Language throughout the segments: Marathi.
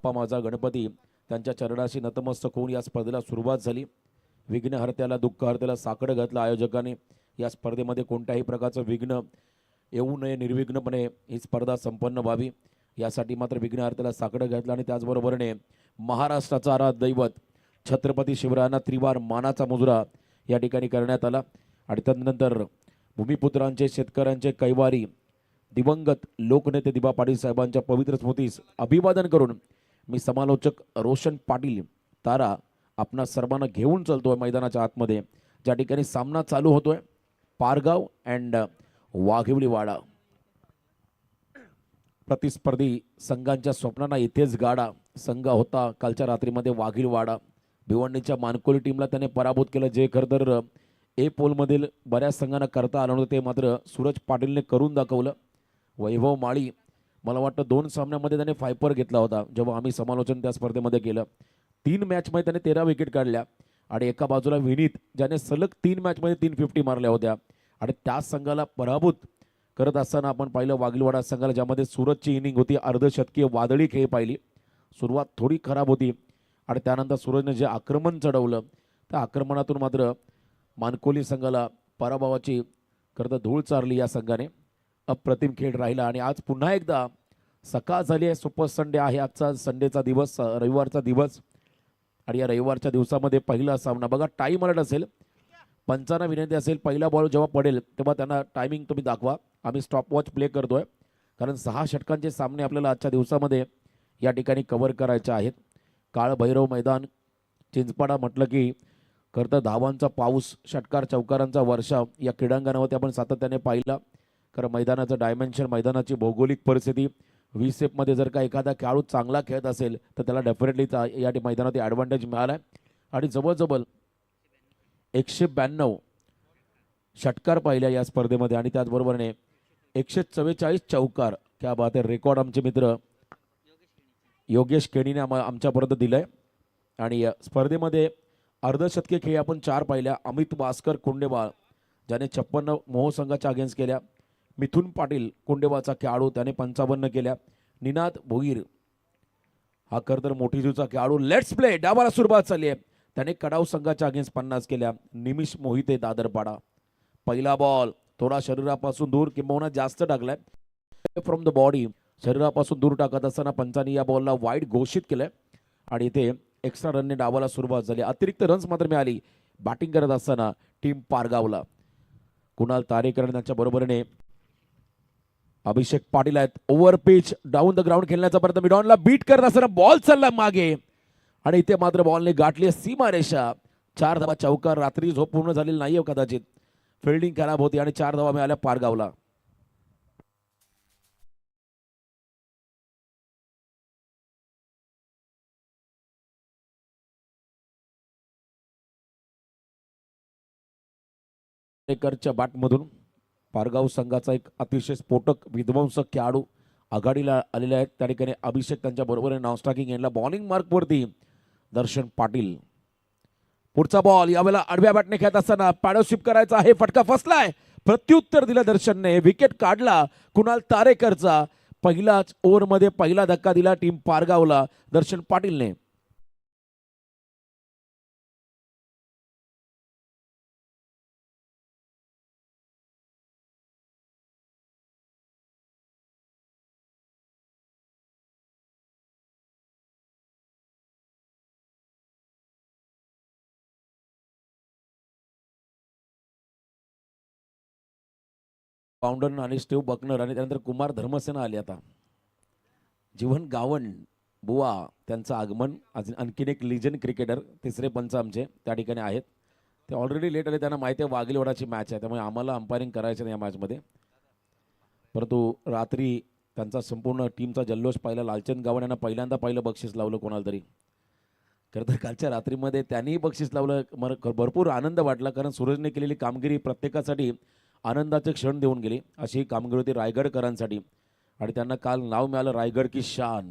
बाप्पा माझा गणपती त्यांच्या चरणाशी नतमस्तक होऊन या स्पर्धेला सुरुवात झाली. विघ्नहर्त्याला दुःखहर्त्याला साकडं घातलं आयोजकांनी. या स्पर्धेमध्ये कोणत्याही प्रकारचं विघ्न येऊ नये, निर्विघ्नपणे ही स्पर्धा संपन्न व्हावी यासाठी मात्र विघ्नहर्त्याला साकडं घातलं. आणि त्याचबरोबरीने महाराष्ट्राचा आराध्य दैवत छत्रपती शिवरायांना त्रिवार मानाचा मुजरा या ठिकाणी करण्यात आला. आणि त्यानंतर भूमिपुत्रांचे शेतकऱ्यांचे कैवारी दिवंगत लोकनेते दिबा पाटील साहेबांच्या पवित्र स्मृतीस अभिवादन करून मी समालोचक रोशन पाटील तारा आपणा सर्वांना घेऊन चलतोय मैदानाच्या आतमध्ये, ज्या ठिकाणी सामना चालू होतोय पारगाव अँड वाघिवलीवाडा. प्रतिस्पर्धी संघांच्या स्वप्नांना इथेच गाडा संघ होता कालच्या रात्रीमध्ये वाघिलवाडा. भिवंडीच्या मानकोली टीमला त्याने पराभूत केलं, जे खरं तर ए पोलमधील बऱ्याच संघांना करता आलं नव्हतं, ते मात्र सूरज पाटीलने करून दाखवलं. वैभव माळी मला वाटतं 2 सामन्यामध्ये त्याने फायपर घेतला होता जेव्हा आम्ही समालोचन त्या स्पर्धेमध्ये केलं. 3 मॅचमध्ये त्याने 13 विकेट काढल्या. आणि एका बाजूला विनीत ज्याने सलग 3 मॅचमध्ये 350 मारल्या होत्या. आणि त्या संघाला पराभूत करत असताना आपण पाहिलं वाघिलवाडा संघाला, ज्यामध्ये सूरजची इनिंग होती अर्धशतकीय वादळी खेळ पाहिली. सुरुवात थोडी खराब होती आणि त्यानंतर सूरजने जे आक्रमण चढवलं त्या आक्रमणातून मात्र मानकोली संघाला पराभवाची खरं धूळ चारली या संघाने. अप्रतिम खेळ राहिला. आणि आज पुन्हा एकदा सकाळ झाली आहे, सुपर संडे आहे आजचा, संडेचा दिवस, रविवारचा दिवस. आणि या रविवारच्या दिवसामध्ये पहिला सामना बघा, टाईम अलर्ट असेल, पंचांना विनंती असेल पहिला बॉल जेव्हा पडेल तेव्हा त्यांना टायमिंग तुम्ही दाखवा. आम्ही स्टॉपवॉच प्ले करतोय कारण 6 षटकांचे सामने आपल्याला आजच्या दिवसामध्ये या ठिकाणी कव्हर करायचे आहेत. काळभैरव मैदान चिंचपाडा म्हटलं की खरं तर धावांचा पाऊस, षटकार चौकारांचा वर्षाव या क्रीडांगणावरती आपण सातत्याने पाहिला. कारण मैदानाचं डायमेन्शन, मैदानाची भौगोलिक परिस्थिती, व्हीसेपमध्ये जर का एखादा खेळाडू चांगला खेळत असेल तर त्याला डेफिनेटली या मैदानात ॲडव्हान्टेज मिळाला आहे. आणि जवळजवळ 192 षटकार पाहिल्या या स्पर्धेमध्ये आणि त्याचबरोबरने 144 चौकार. क्या बात आहे, रेकॉर्ड आमचे मित्र योगेश केणीने आमच्यापर्यंत दिलंय. आणि या स्पर्धेमध्ये अर्धशतकी खेळ आपण 4 पाहिल्या. अमित भास्कर कोंडेवाळ ज्याने 56 मोह संघाच्या अगेन्स्ट केल्या. मिथुन पाटील कोंडेवाळचा खेळाडू त्याने 55 केल्या. निनाद भोईर हा खरं तर मोठी जीवचा खेळाडू. लेट्स प्ले, डावाला सुरुवात झाली आहे, त्याने कडाव संघाच्या अगेन्स्ट 50 केल्या. निमिष मोहिते दादरपाडा. पहिला बॉल थोडा शरीरापासून दूर किंबहुना जास्त टाकलाय, फ्रॉम द बॉडी, शरीरापासून दूर टाकत असताना पंचांनी या बॉलला वाईड घोषित केलंय. आणि इथे एक्स्ट्रा रनने डावाला सुरुवात झाली. अतिरिक्त रन्स मात्र मिळाली बॅटिंग करत असताना टीम पारगावला. कुणाल तारेकर यांच्या बरोबरीने अभिषेक पाटील आहेत. Over pitch down the ground खेळण्याचा प्रयत्न, मिडॉनला बीट करत असताना बॉल चालला मागे आणि इथे मात्र बॉलने गाठली सीमारेषा. 4 धावा चौकार. रात्री झोप पूर्ण झालेली नाहीये कदाचित, फिल्डिंग खराब होती आणि 4 धावा मिळाल्या पारगावला. च्या बॅटमधून पारगाव संघाचा एक अतिशय स्फोटक विध्वंसक खेळाडू आघाडीला आलेले आहेत. त्या ठिकाणी अभिषेक त्यांच्या बरोबरीने नॉनस्ट्रायकिंग एंडला बॉलिंग मार्कवरती दर्शन पाटील. पुढचा बॉल यावेळेला आडव्या बॅटने खेळत असताना पॅडो स्वीप करायचा आहे, फटका फसलाय, प्रत्युत्तर दिलं दर्शनने, विकेट काढला कुणाल तारेकरचा. पहिल्याच ओव्हरमध्ये पहिला धक्का दिला टीम पारगावला दर्शन पाटीलने. बाउंडर आणि स्टीव बकनर आणि त्यानंतर कुमार धर्मसेना आले. आता जीवन गावंड बुवा त्यांचं आगमन. आणखीन एक लिजंड क्रिकेटर तिसरे पंच आमचे त्या ठिकाणी आहेत. ते ऑलरेडी लेट आले, त्यांना माहिती आहे वाघिलवाडाची मॅच आहे, त्यामुळे आम्हाला अंपायरिंग करायचं नाही या मॅचमध्ये. परंतु रात्री त्यांचा संपूर्ण टीमचा जल्लोष पाहिला. लालचंद गावंड यांना पहिल्यांदा पहिलं बक्षीस लावलं कोणाला तरी. खरं तर कालच्या रात्रीमध्ये त्यांनीही बक्षीस लावलं. भरपूर आनंद वाटला कारण सूरजने केलेली कामगिरी प्रत्येकासाठी आनंदाचे क्षण देऊन गेली. अशी कामगिरी होती रायगडकरांसाठी आणि त्यांना काल नाव मिळालं रायगड की शान.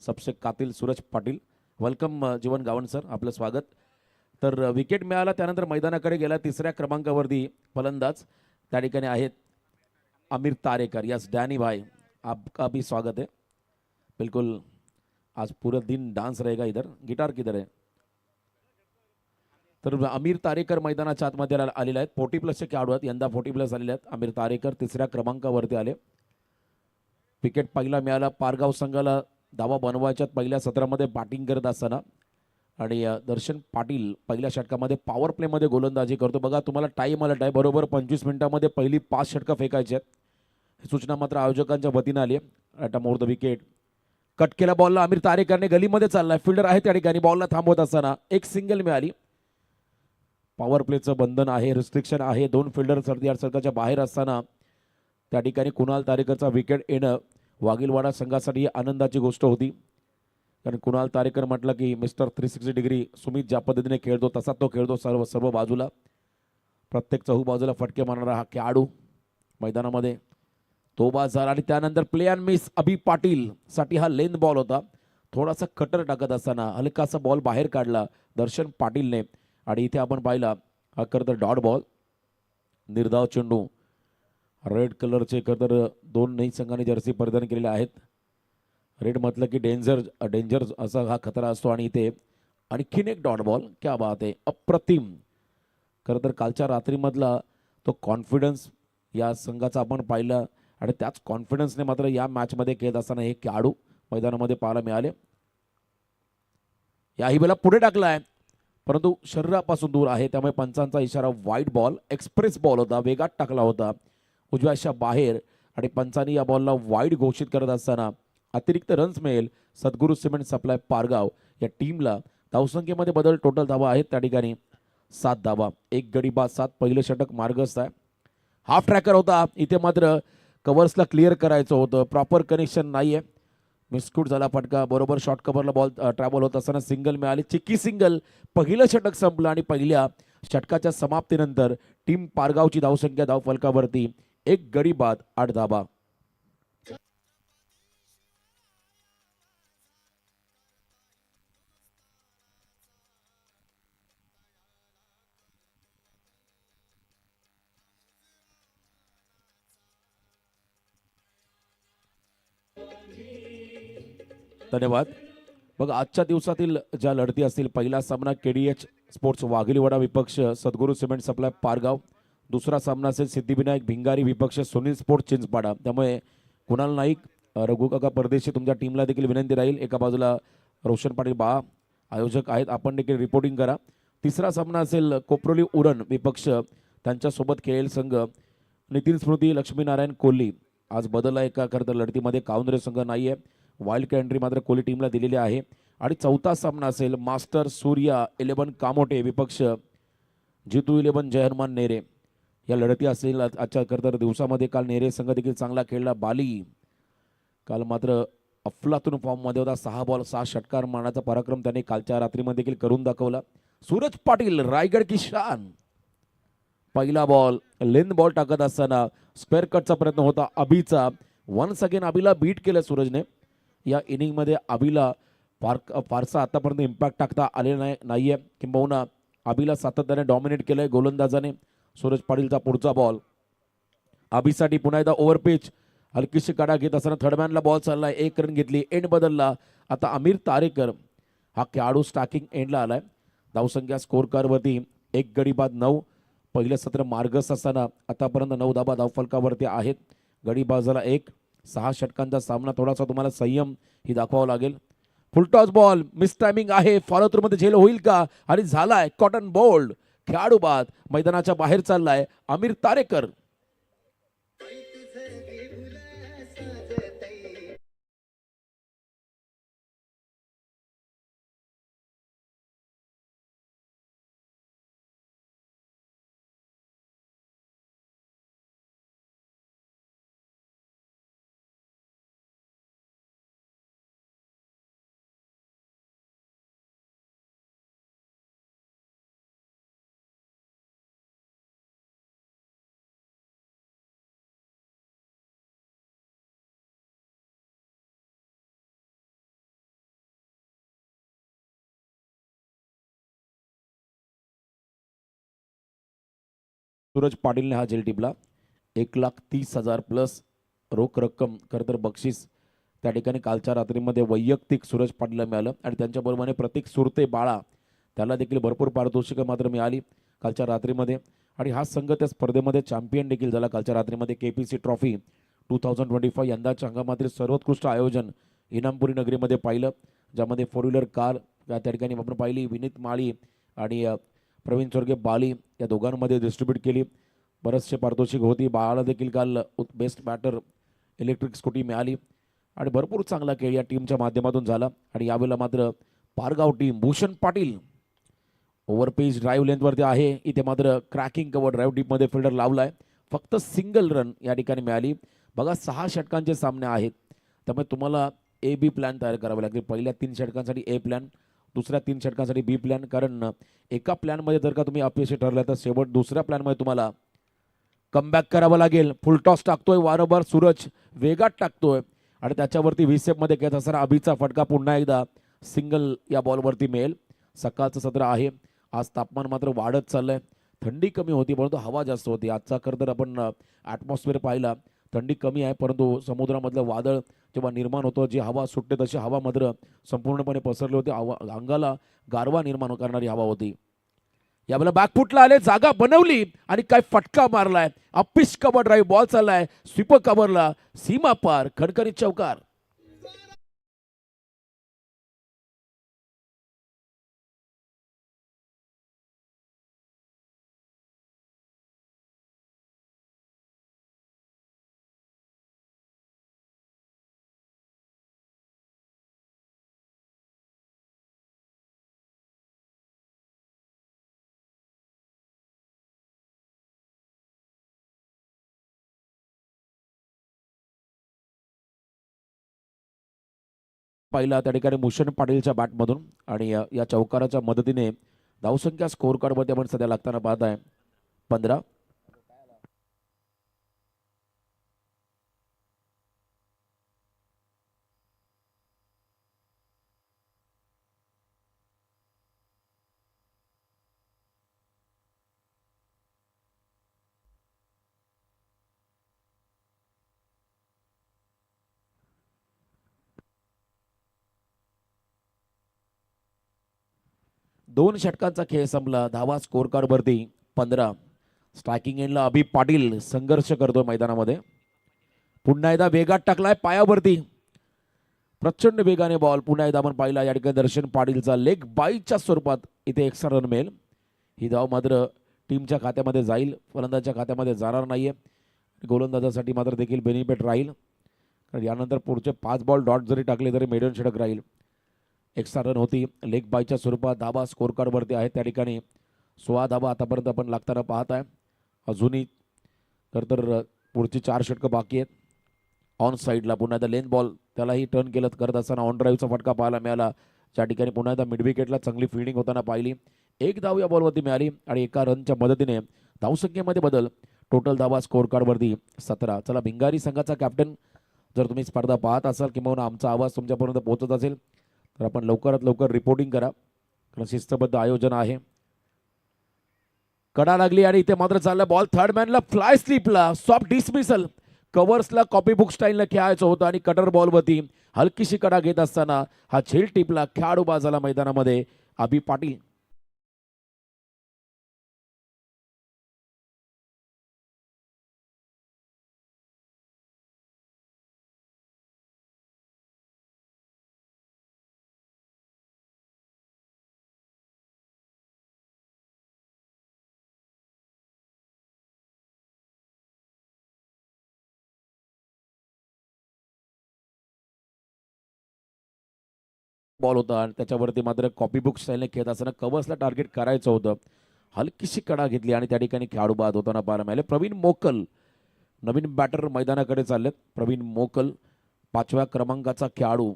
सबसे कातिल सूरज पाटील. वेलकम जीवन गावंड सर, आपलं स्वागत. तर विकेट मिळाला त्यानंतर मैदानाकडे गेला. 3ऱ्या क्रमांकावरती फलंदाज त्या ठिकाणी आहेत आमिर तारेकर. यस डॅनी भाई, आपका भी स्वागत है. बिल्कुल आज पूरा दिन डांस रहेगा इधर. गिटार किधर आहे? तर अमीर तारेकर मैदानाच्या आतमध्ये आलेले आहेत. 40+ खेळाडू आहेत. यंदा 40+ आलेले आहेत. अमीर तारेकर तिसऱ्या क्रमांकावरती आले. विकेट पहिला मिळाला पारगाव संघाला. धावा बनवायच्यात पहिल्या सत्रामध्ये बॅटिंग करत असताना. आणि दर्शन पाटील पहिल्या षटकामध्ये पॉवर प्लेमध्ये गोलंदाजी करतो. बघा तुम्हाला टाईम अलर्ट आहे. बरोबर 25 मिनिटांमध्ये पहिली 5 षटकं फेकायची आहेत. सूचना मात्र आयोजकांच्या वतीने आली आहे. At more the wicket. Cut केला बॉलला अमीर तारेकरने गलीमध्ये चाललाय. फिल्डर आहे त्या ठिकाणी. बॉलला थांबवत असताना एक सिंगल मिळाली. पॉवर प्लेचं बंधन आहे, रिस्ट्रिक्शन आहे. 2 फिल्डर सर्कलच्या बाहेर असताना त्या ठिकाणी कुणाल तारेकरचा विकेट येणं वाघिलवाडा संघासाठी आनंदाची गोष्ट होती. कारण कुणाल तारेकर म्हटलं की मिस्टर 360 डिग्री. सुमित ज्या पद्धतीने खेळतो तसा तो खेळतो. सर्व बाजूला प्रत्येक बाजूला फटके मारणारा हा खेळाडू मैदानामध्ये तो बाद झाला. आणि त्यानंतर प्ले अँड मिस अभि पाटील साठी हा लेंथ बॉल होता. थोडासा कटर टाकत असताना हलकासा बॉल बाहेर काढला दर्शन पाटीलने. आणि इथे आपण पाहिला हा खरं तर डॉट बॉल. निर्धाव चेंडू. रेड कलरचे खरं तर दोनही संघांनी जर्सी परिधान केलेले आहेत. रेड म्हटलं की डेंजर असा हा खतरा असतो. आणि इथे आणखीन एक डॉट बॉल. क्या बात आहे, अप्रतिम. खरं तर कालच्या रात्रीमधला तो कॉन्फिडन्स या संघाचा आपण पाहिला. आणि त्याच कॉन्फिडन्सने मात्र या मॅचमध्ये खेळत असताना हे खेळाडू मैदानामध्ये पाहायला मिळाले. याही वेळेला पुढे टाकलाय परंतु शरीरापासून दूर आहे. त्यामुळे पंचांचा इशारा वाईट बॉल. एक्सप्रेस बॉल होता. वेगात टाकला होता उजव्याच्या बाहेर. आणि पंचांनी या बॉलला वाईट घोषित करत असताना अतिरिक्त रन्स मिळेल सद्गुरू सिमेंट सप्लाय पारगाव या टीमला. धावसंख्येमध्ये बदल. टोटल धावा आहेत त्या ठिकाणी 7 धावा. 1 गडी बाद 7. पहिलं षटक मार्गस्थ आहे. हाफ ट्रॅकर होता. इथे मात्र कव्हर्सला क्लिअर करायचं होतं. प्रॉपर कनेक्शन नाहीये. मिसकूट झाला फटका. बरोबर शॉर्ट कव्हरला बॉल ट्रॅव्हल होत असताना सिंगल मिळाली. चिक्की सिंगल. पहिलं षटक संपलं. आणि पहिल्या षटकाच्या समाप्तीनंतर टीम पारगावची धावसंख्या धावफलकावरती 1 गडी बाद 8 धावा. धन्यवाद. बघ आजच्या दिवसातील ज्या लढती असतील. पहिला सामना KDH स्पोर्ट्स वाघिलीवाडा विपक्ष सद्गुरू सिमेंट सप्लाय पारगाव. दुसरा सामना असेल सिद्धिविनायक भिंगारी विपक्ष सुनील स्पोर्ट्स चिंचपाडा. त्यामुळे कुणाल नाईक रघुकाका परदेशी तुमच्या टीमला देखील विनंती राहील. एका बाजूला रोशन पाटील बा आयोजक आहेत. आपण देखील रिपोर्टिंग करा. तिसरा सामना असेल कोपरोली उरण विपक्ष त्यांच्यासोबत खेळेल संघ नितीन स्मृती लक्ष्मीनारायण कोल्ही. आज बदल आहे का खरं तर लढतीमध्ये. काउंद्रे संघ नाही आहे. वाईल्ड कार्ड एंट्री मात्र कोहली टीमला दिलेली आहे. आणि चौथा सामना असेल मास्टर सूर्या 11 कामोटे विपक्ष जितू 11 जय हनुमान नेरे. या लढती असेल आजच्या खरं तर दिवसामध्ये. काल नेरे संघ देखील चांगला खेळला. बाली काल मात्र अफलातून फॉर्ममध्ये होता. 6 बॉल 6 षटकार मारण्याचा पराक्रम त्याने कालच्या रात्रीमध्ये देखील करून दाखवला. सूरज पाटील रायगड की शान. पहिला बॉल लेंथ बॉल टाकत असताना स्क्वेअर कटचा प्रयत्न होता अभिचा. वन्स अगेन अभिला बीट केलं सूरजने. या इनिंगमध्ये अभिला फारसा आतापर्यंत इम्पॅक्ट टाकता आलेला नाहीये. किंबहुना अभिला सातत्याने डॉमिनेट केलंय गोलंदाजाने. सूरज पाटीलचा पुढचा बॉल अभिसाठी पुन्हा एकदा ओव्हरपिच. हलकीशी काढा घेत असताना थर्डमॅनला बॉल चाललाय. 1 रन घेतली. एंड बदलला. आता अमीर तारेकर हा खेळाडू स्टॅकिंग एंडला आलाय. धावसंख्या स्कोर कार्डवरती 1 गडी बाद 9. पहिलं सत्र मार्गस्थ असताना आतापर्यंत 9 धाबा धावफलकावरती आहेत. गडी बाजाला 1. 6 षटकांचा सामना. थोडासा तुम्हाला संयम ही दाखवावा लागेल. फुलटॉस बॉल मिस टायमिंग आहे. फॉलो थ्रू मध्ये झेल होईल का. आणि झालाय. Caught and bowled. खेळाडू बाद मैदानाच्या बाहेर चाललाय अमीर तारेकर. सूरज पाटीलने हा झेल टिपला. 1,30,000 प्लस रोख रक्कम खरं तर बक्षीस त्या ठिकाणी कालच्या रात्रीमध्ये वैयक्तिक सूरज पाटीलला मिळालं आणि त्यांच्याबरोबरने प्रतीक सुरते बाळा त्याला देखील भरपूर पारितोषिकं मात्र मिळाली कालच्या रात्रीमध्ये. आणि हा संघ त्या स्पर्धेमध्ये चॅम्पियन देखील झाला कालच्या रात्रीमध्ये. KPC ट्रॉफी 2025 यंदाच्या हंगामातील सर्वोत्कृष्ट आयोजन इनामपुरी नगरीमध्ये पाहिलं, ज्यामध्ये 4 व्हीलर कार त्या ठिकाणी आपण पाहिली. विनीत माळी आणि प्रवीण चोरगे बाली या दोघांमध्ये डिस्ट्रीब्यूट केली. बरेचसे पारितोषिक होती. बाळाला देखील काल बेस्ट बॅटर इलेक्ट्रिक स्कूटी मिळाली आणि भरपूर चांगला खेळ या टीमच्या माध्यमातून झाला. आणि यावेळेला मात्र पारगाव टीम भूषण पाटील ओव्हरपेज ड्राईव्ह लेंथवरती आहे. इथे मात्र क्रॅकिंग कव्हर ड्राईव्ह डीपमध्ये फिल्डर लावलाय. फक्त सिंगल रन या ठिकाणी मिळाली. बघा 6 षटकांचे सामने आहेत, त्यामुळे तुम्हाला A-B प्लॅन तयार करावे लागेल. पहिल्या 3 षटकांसाठी A प्लॅन, दुसऱ्या 3 षटकांसाठी B प्लॅन. कारण एका प्लॅनमध्ये जर का तुम्ही अपयशी ठरला तर शेवट दुसऱ्या प्लॅनमध्ये तुम्हाला कमबॅक करावं लागेल. फुल टॉस टाकतोय वारंवार सूरज, वेगात टाकतोय आणि त्याच्यावरती व्हीसेपमध्ये घेत असताना अभिचा फटका पुन्हा एकदा सिंगल या बॉलवरती मिळेल. सकाळचं सत्र आहे. आज तापमान मात्र वाढत चाललंय. थंडी कमी होती परंतु हवा जास्त होती. आजचा खरं तर आपण ॲटमॉस्फिअर पाहिला, थंडी कमी आहे परंतु समुद्रामधलं वादळ जेव्हा निर्माण होतं, जी हवा सुटते तशी हवा मात्र संपूर्णपणे पसरली होती. अंगाला गारवा निर्माण करणारी हवा होती. यावेळेला बॅकफुटला आले, जागा बनवली आणि काय फटका मारलाय. अपिश कव्हर ड्राईव्ह बॉल चाललाय स्वीपर कव्हरला, सीमा पार, खणखणीत चौकार. पाहिला त्या ठिकाणी भूषण पाटीलच्या बॅटमधून आणि या चौकाराच्या मदतीने धावसंख्या स्कोर कार्डमध्ये आपण सध्या लागताना पाहत आहे 15. दोन षटकांचा खेळ संपला. धावा स्कोर कार्ड वरती 15. स्ट्रायकिंग एंडला अभि पाटील संघर्ष करतोय मैदानामध्ये. पुन्हा एकदा वेगात टाकलाय पायावरती, प्रचंड वेगाने बॉल. पुन्हा एकदा आपण पाहिला या ठिकाणी दर्शन पाटीलचा लेग बाईच्या स्वरूपात इथे एक्स्ट्रा रन मिळेल. ही धाव मात्र टीमच्या खात्यामध्ये जाईल, फलंदाजाच्या खात्यामध्ये जाणार नाहीये. गोलंदाजासाठी मात्र देखील बेनिफिट राहील, कारण यानंतर पुढचे 5 बॉल डॉट जरी टाकले तरी मेडन षटक राहील. एक्स्ट्रा रन होती लेग बायच्या स्वरूपात. धाबा स्कोर कार्डवरती आहे त्या ठिकाणी 16 धाबा आतापर्यंत आपण लागताना पाहत आहे. अजूनही तर पुढची 4 षटकं बाकी आहेत. ऑन साईडला पुन्हा एकदा लेन बॉल, त्यालाही टर्न केलं करत असताना ऑन ड्राईव्हचा फटका पाहायला मिळाला, ज्या ठिकाणी पुन्हा एकदा मिड विकेटला चांगली फिल्डिंग होताना पाहिली. 1 धाव या बॉलवरती मिळाली आणि एका रनच्या मदतीने धावसंख्येमध्ये बदल. टोटल धावा स्कोर कार्डवरती 17. चला, भिंगारी संघाचा कॅप्टन, जर तुम्ही स्पर्धा पाहत असाल किंवा आमचा आवाज तुमच्यापर्यंत पोहोचत असेल तर आपण लवकरात लवकर रिपोर्टिंग करा, कारण शिस्तबद्ध आयोजन आहे. कडा लागली आणि इथे मात्र चालला बॉल थर्ड मॅनला, फ्लाय स्लिपला, सॉफ्ट डिसमिसल. कव्हर्सला कॉपी बुक स्टाईलनं खेळायचं होतं आणि कटर बॉलवरती हलकीशी कडा घेत असताना हा झेल टिपला. खेळाडू बाजाला मैदानामध्ये अभि पाटील. बॉल होता आणि त्याच्यावरती मात्र कॉपी बुक स्टाईलने खेळत असताना कव्हर्सला टार्गेट करायचं होतं. हलकीशी कडा घेतली आणि त्या ठिकाणी खेळाडू बाद होताना पाहायला मिळाले. प्रवीण मोकल नवीन बॅटर मैदानाकडे चाललेत. प्रवीण मोकल 5व्या क्रमांकाचा खेळाडू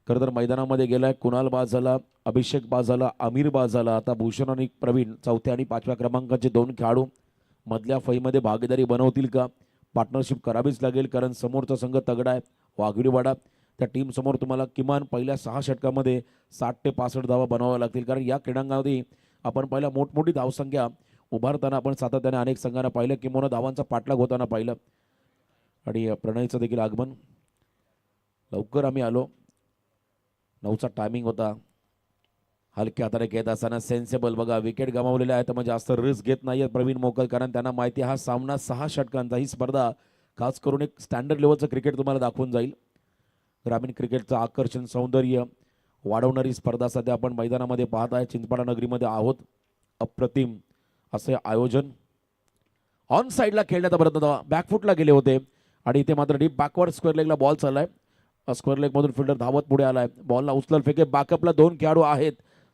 खरं तर मैदानामध्ये गेलाय. कुणाल बाद झाला, अभिषेक बाद झाला, आमिर बाद झाला. आता भूषण आणि प्रवीण 4थ्या आणि 5व्या क्रमांकाचे 2 खेळाडू मधल्या फळीमध्ये भागीदारी बनवतील का? पार्टनरशिप करावीच लागेल, कारण समोरचा संघ तगडा आहे वाघिरीवाडा. त्या टीम समोर तुम्हाला किमान पहिल्या 6 षटकामध्ये 60 ते 65 धावा बनवाव्या लागतील, कारण या क्रीडांगणामध्ये आपण पहिला मोठमोठी धावसंख्या उभारताना आपण सातत्याने अनेक संघांना पाहिलं, किंवा धावांचा पाठलाग होताना पाहिलं. आणि प्रणयचं देखील आगमन. लवकर आम्ही आलो. 9चा टायमिंग होता. हलक्या हाताने घेत असताना सेन्सेबल बघा विकेट गमावलेले आहेत, म्हणजे जास्त रिस्क घेत नाहीये प्रवीण मोकल, कारण त्यांना माहिती हा सामना 6 षटकांचा. ही स्पर्धा खास करून एक स्टँडर्ड लेवलचं क्रिकेट तुम्हाला दाखवून जाईल. ग्रामीण क्रिकेटचं आकर्षण सौंदर्य वाढवणारी स्पर्धा सध्या आपण मैदानामध्ये पाहत आहे. चिंचपाडा नगरीमध्ये आहोत. अप्रतिम असे आयोजन. ऑन साईडला खेळण्याचा प्रयत्न बॅकफुटला गेले होते आणि इथे मात्र डीप बॅकवर्ड स्क्वेअर लेगला बॉल चाललाय. स्क्वेअर लेग मधून फिल्डर धावत पुढे आलाय. बॉलला उचलल फेके. बॅकअपला 2 खेळाडू आहेत.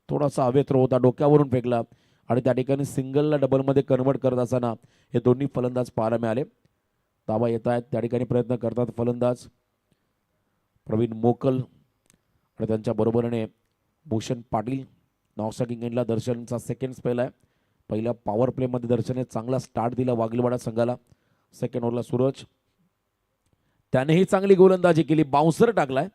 थोडासा हवेत थ्रो होता, डोक्यावरून फेकला आणि त्या ठिकाणी सिंगलला डबलमध्ये कन्वर्ट करत असताना हे दोन्ही फलंदाज पाहायला मिळाले. धावा येत आहेत, त्या ठिकाणी प्रयत्न करतात फलंदाज प्रवीण मोकल आणि त्यांच्या बरोबरीने भूषण पाटील. नॉकसॅकिंग एंडला दर्शनचा सेकंड स्पेल आहे. पहिल्या पॉवर प्लेमध्ये दर्शनने चांगला स्टार्ट दिला वाघिलवाडा संघाला. सेकंड ओव्हरला सूरज त्यानेही चांगली गोलंदाजी केली. बाउन्सर टाकलाय,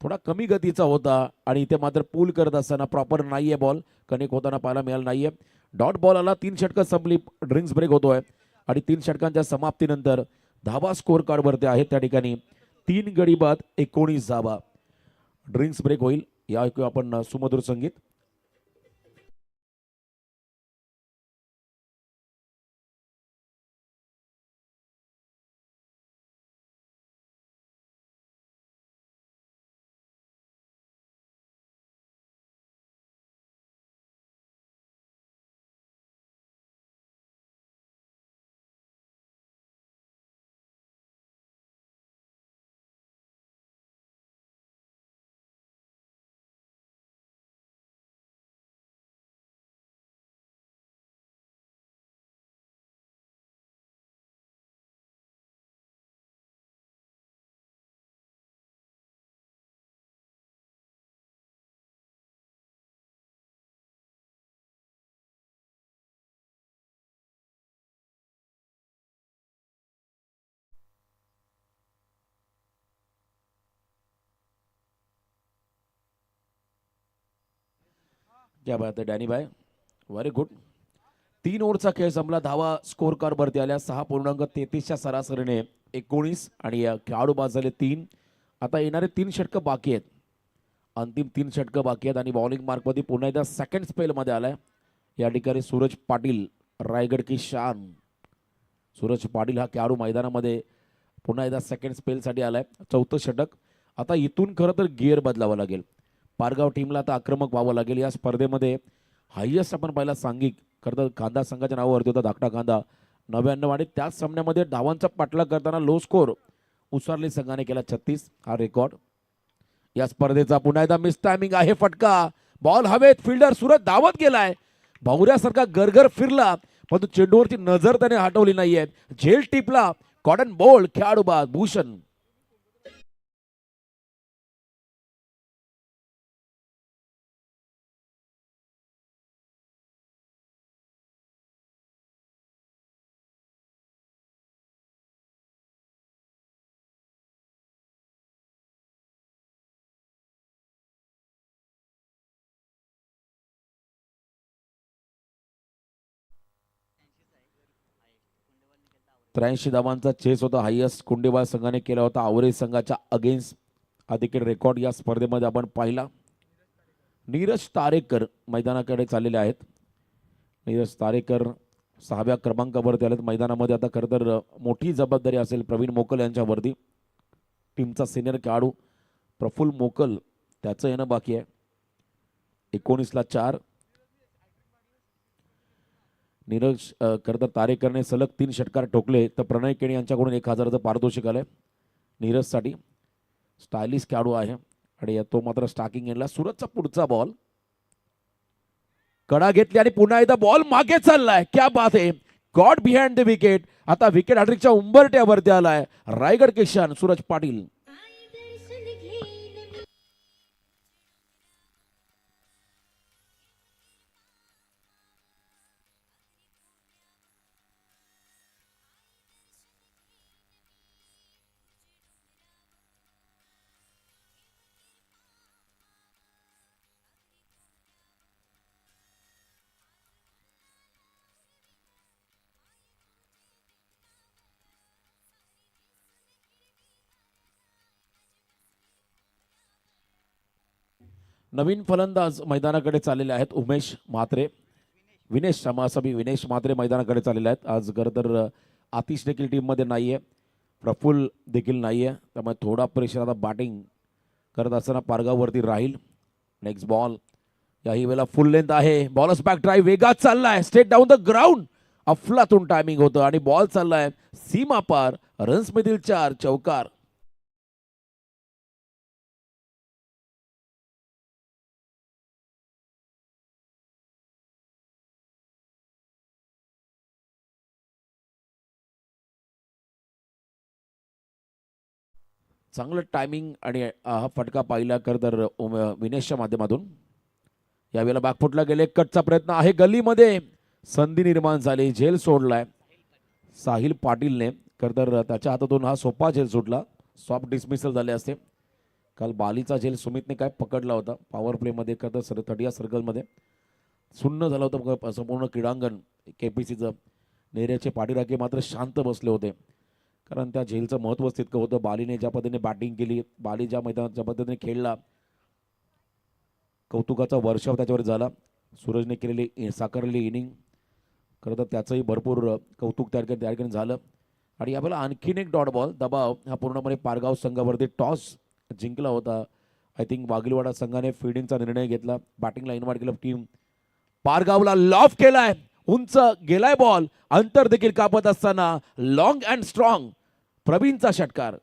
थोडा कमी गतीचा होता आणि इथे मात्र पूल करत असताना प्रॉपर नाहीये, बॉल कनेक्ट होताना पाहायला मिळाला नाहीये. डॉट बॉल आला. 3 षटकं संपली. ड्रिंक्स ब्रेक होतोय आणि 3 षटकांच्या समाप्तीनंतर धावा स्कोर कार्डवरती आहेत. त्या ठिकाणी 3 गडी बाद 19 धावा. ड्रिंक्स ब्रेक होईल. या ऐकूया आपण सुमधुर संगीत. क्या बात आहे डॅनी भाई, व्हेरी गुड. 3 ओव्हरचा खेळ संपला. धावा स्कोर कार्ड वरती आल्या 6.33च्या सरासरीने 19 आणि खेळाडू बाद झाले 3. आता येणारे 3 षटकं बाकी आहेत. अंतिम 3 षटकं बाकी आहेत आणि बॉलिंग मार्कमध्ये पुन्हा एकदा सेकंड स्पेलमध्ये आलाय. या ठिकाणी सूरज पाटील, रायगड की शान. सूरज पाटील हा खेळाडू मैदानामध्ये पुन्हा एकदा सेकंड स्पेलसाठी आलाय. 4थं षटक. आता इथून खरं तर गिअर बदलावा लागेल. पारगाव टीमला आता आक्रमक व्हावं लागेल. या स्पर्धेमध्ये हायएस्ट आपण पहिला सांघिक खरं तर कांदा संघाच्या नावावरती होता धाकटा कांदा 99 आणि त्याच सामन्यामध्ये धावांचा पाठलाग करताना लो स्कोर उसारली संघाने केला 36. हा रेकॉर्ड या स्पर्धेचा. पुन्हा एकदा मिस टायमिंग आहे. फटका बॉल हवेत. फिल्डर सूरज धावत गेलाय. भावऱ्यासारखा गरगर फिरला परंतु चेंडूवरची नजर त्याने हटवली नाहीये. झेल टिपला. Cotton ball. खेळाडू बाद भूषण. त्र्याऐंशी धावांचा चेस होता. हायएस्ट कुंडेवाल संघाने केला होता आवरे संघाच्या अगेन्स्ट. हा देखील रेकॉर्ड या स्पर्धेमध्ये आपण पाहिला. नीरज तारेकर मैदानाकडे चाललेले आहेत. नीरज तारेकर 6व्या क्रमांकावरती आलेत मैदानामध्ये. आता खरं तर मोठी जबाबदारी असेल प्रवीण मोकल यांच्यावरती. टीमचा सिनियर खेळाडू प्रफुल्ल मोकल त्याचं येणं बाकी आहे. 19ला 4. नीरज खरं तर तारेकरने सलग 3 षटकार ठोकले तर प्रणय केणी यांच्याकडून 1000चं पारितोषिक आलंय नीरजसाठी. स्टायलिश खेळाडू आहे आणि तो मात्र स्टार्किंग एंडला. सूरजचा पुढचा बॉल कडा घेतली आणि पुन्हा एकदा बॉल मागे चाललाय. क्या बात आहे. God behind the wicket. आता विकेट हॅट्रिकच्या उंबरट्यावरती आलाय रायगड किशन सूरज पाटील. नवीन फलंदाज मैदानाकडे चाललेले आहेत उमेश म्हात्रे, विनेश क्षमासबी विनेश म्हात्रे मैदानाकडे चाललेले आहेत. आज खरं तर आतिश देखील टीममध्ये नाही आहे, प्रफुल्ल देखील नाही आहे, त्यामुळे थोडा प्रेशर आता बॅटिंग करत असताना पारगाववरती राहील. नेक्स्ट बॉल याही वेळेला फुल लेंथ आहे, बॉलर्स बॅक ड्राईव्ह वेगात चाललाय, स्ट्रेट डाऊन द ग्राउंड, अफलातून टायमिंग होतं आणि बॉल चाललाय सीमा पार, रन्स मधील 4, चौकार. चांगलं टायमिंग आणि हा फटका पाहिला कर तर विनेशच्या माध्यमातून. यावेळेला बॅकफुटला गेले, कटचा प्रयत्न आहे, गल्लीमध्ये संधी निर्माण झाली, झेल सोडलाय साहिल पाटीलने. खरं तर त्याच्या हातातून हा सोपा झेल सुटला, सॉफ्ट डिसमिसल झाले असते. काल बालीचा झेल सुमितने काय पकडला होता पॉवर प्लेमध्ये, खरं तर 30 सर्कलमध्ये सुन्न झालं होतं संपूर्ण क्रीडांगण. केपीसीचं नेऱ्याचे पाठीराखे मात्र शांत बसले होते, कारण त्या झेलचं महत्त्वच तितकं होतं. बालीने ज्या पद्धतीने बॅटिंग केली, बाली ज्या मैदानात ज्या पद्धतीने खेळला, कौतुकाचा वर्षाव त्याच्यावर झाला. सूरजने केलेली साकारलेली इनिंग खरं तर त्याचंही भरपूर कौतुक त्या ठिकाणी झालं. आणि यावेळेला आणखीन एक डॉट बॉल दबाव हा पूर्णपणे पारगाव संघावरती टॉस जिंकला होता. आय थिंक वाघिलवाडा संघाने फिल्डिंगचा निर्णय घेतला, बॅटिंगला इन्व्हाइट केलं. टीम पारगावला लॉफ केलाय, उंच गेलाय बॉल, अंतर देखील कापत असताना लॉंग अँड स्ट्रॉंग प्रवीणचा षटकार.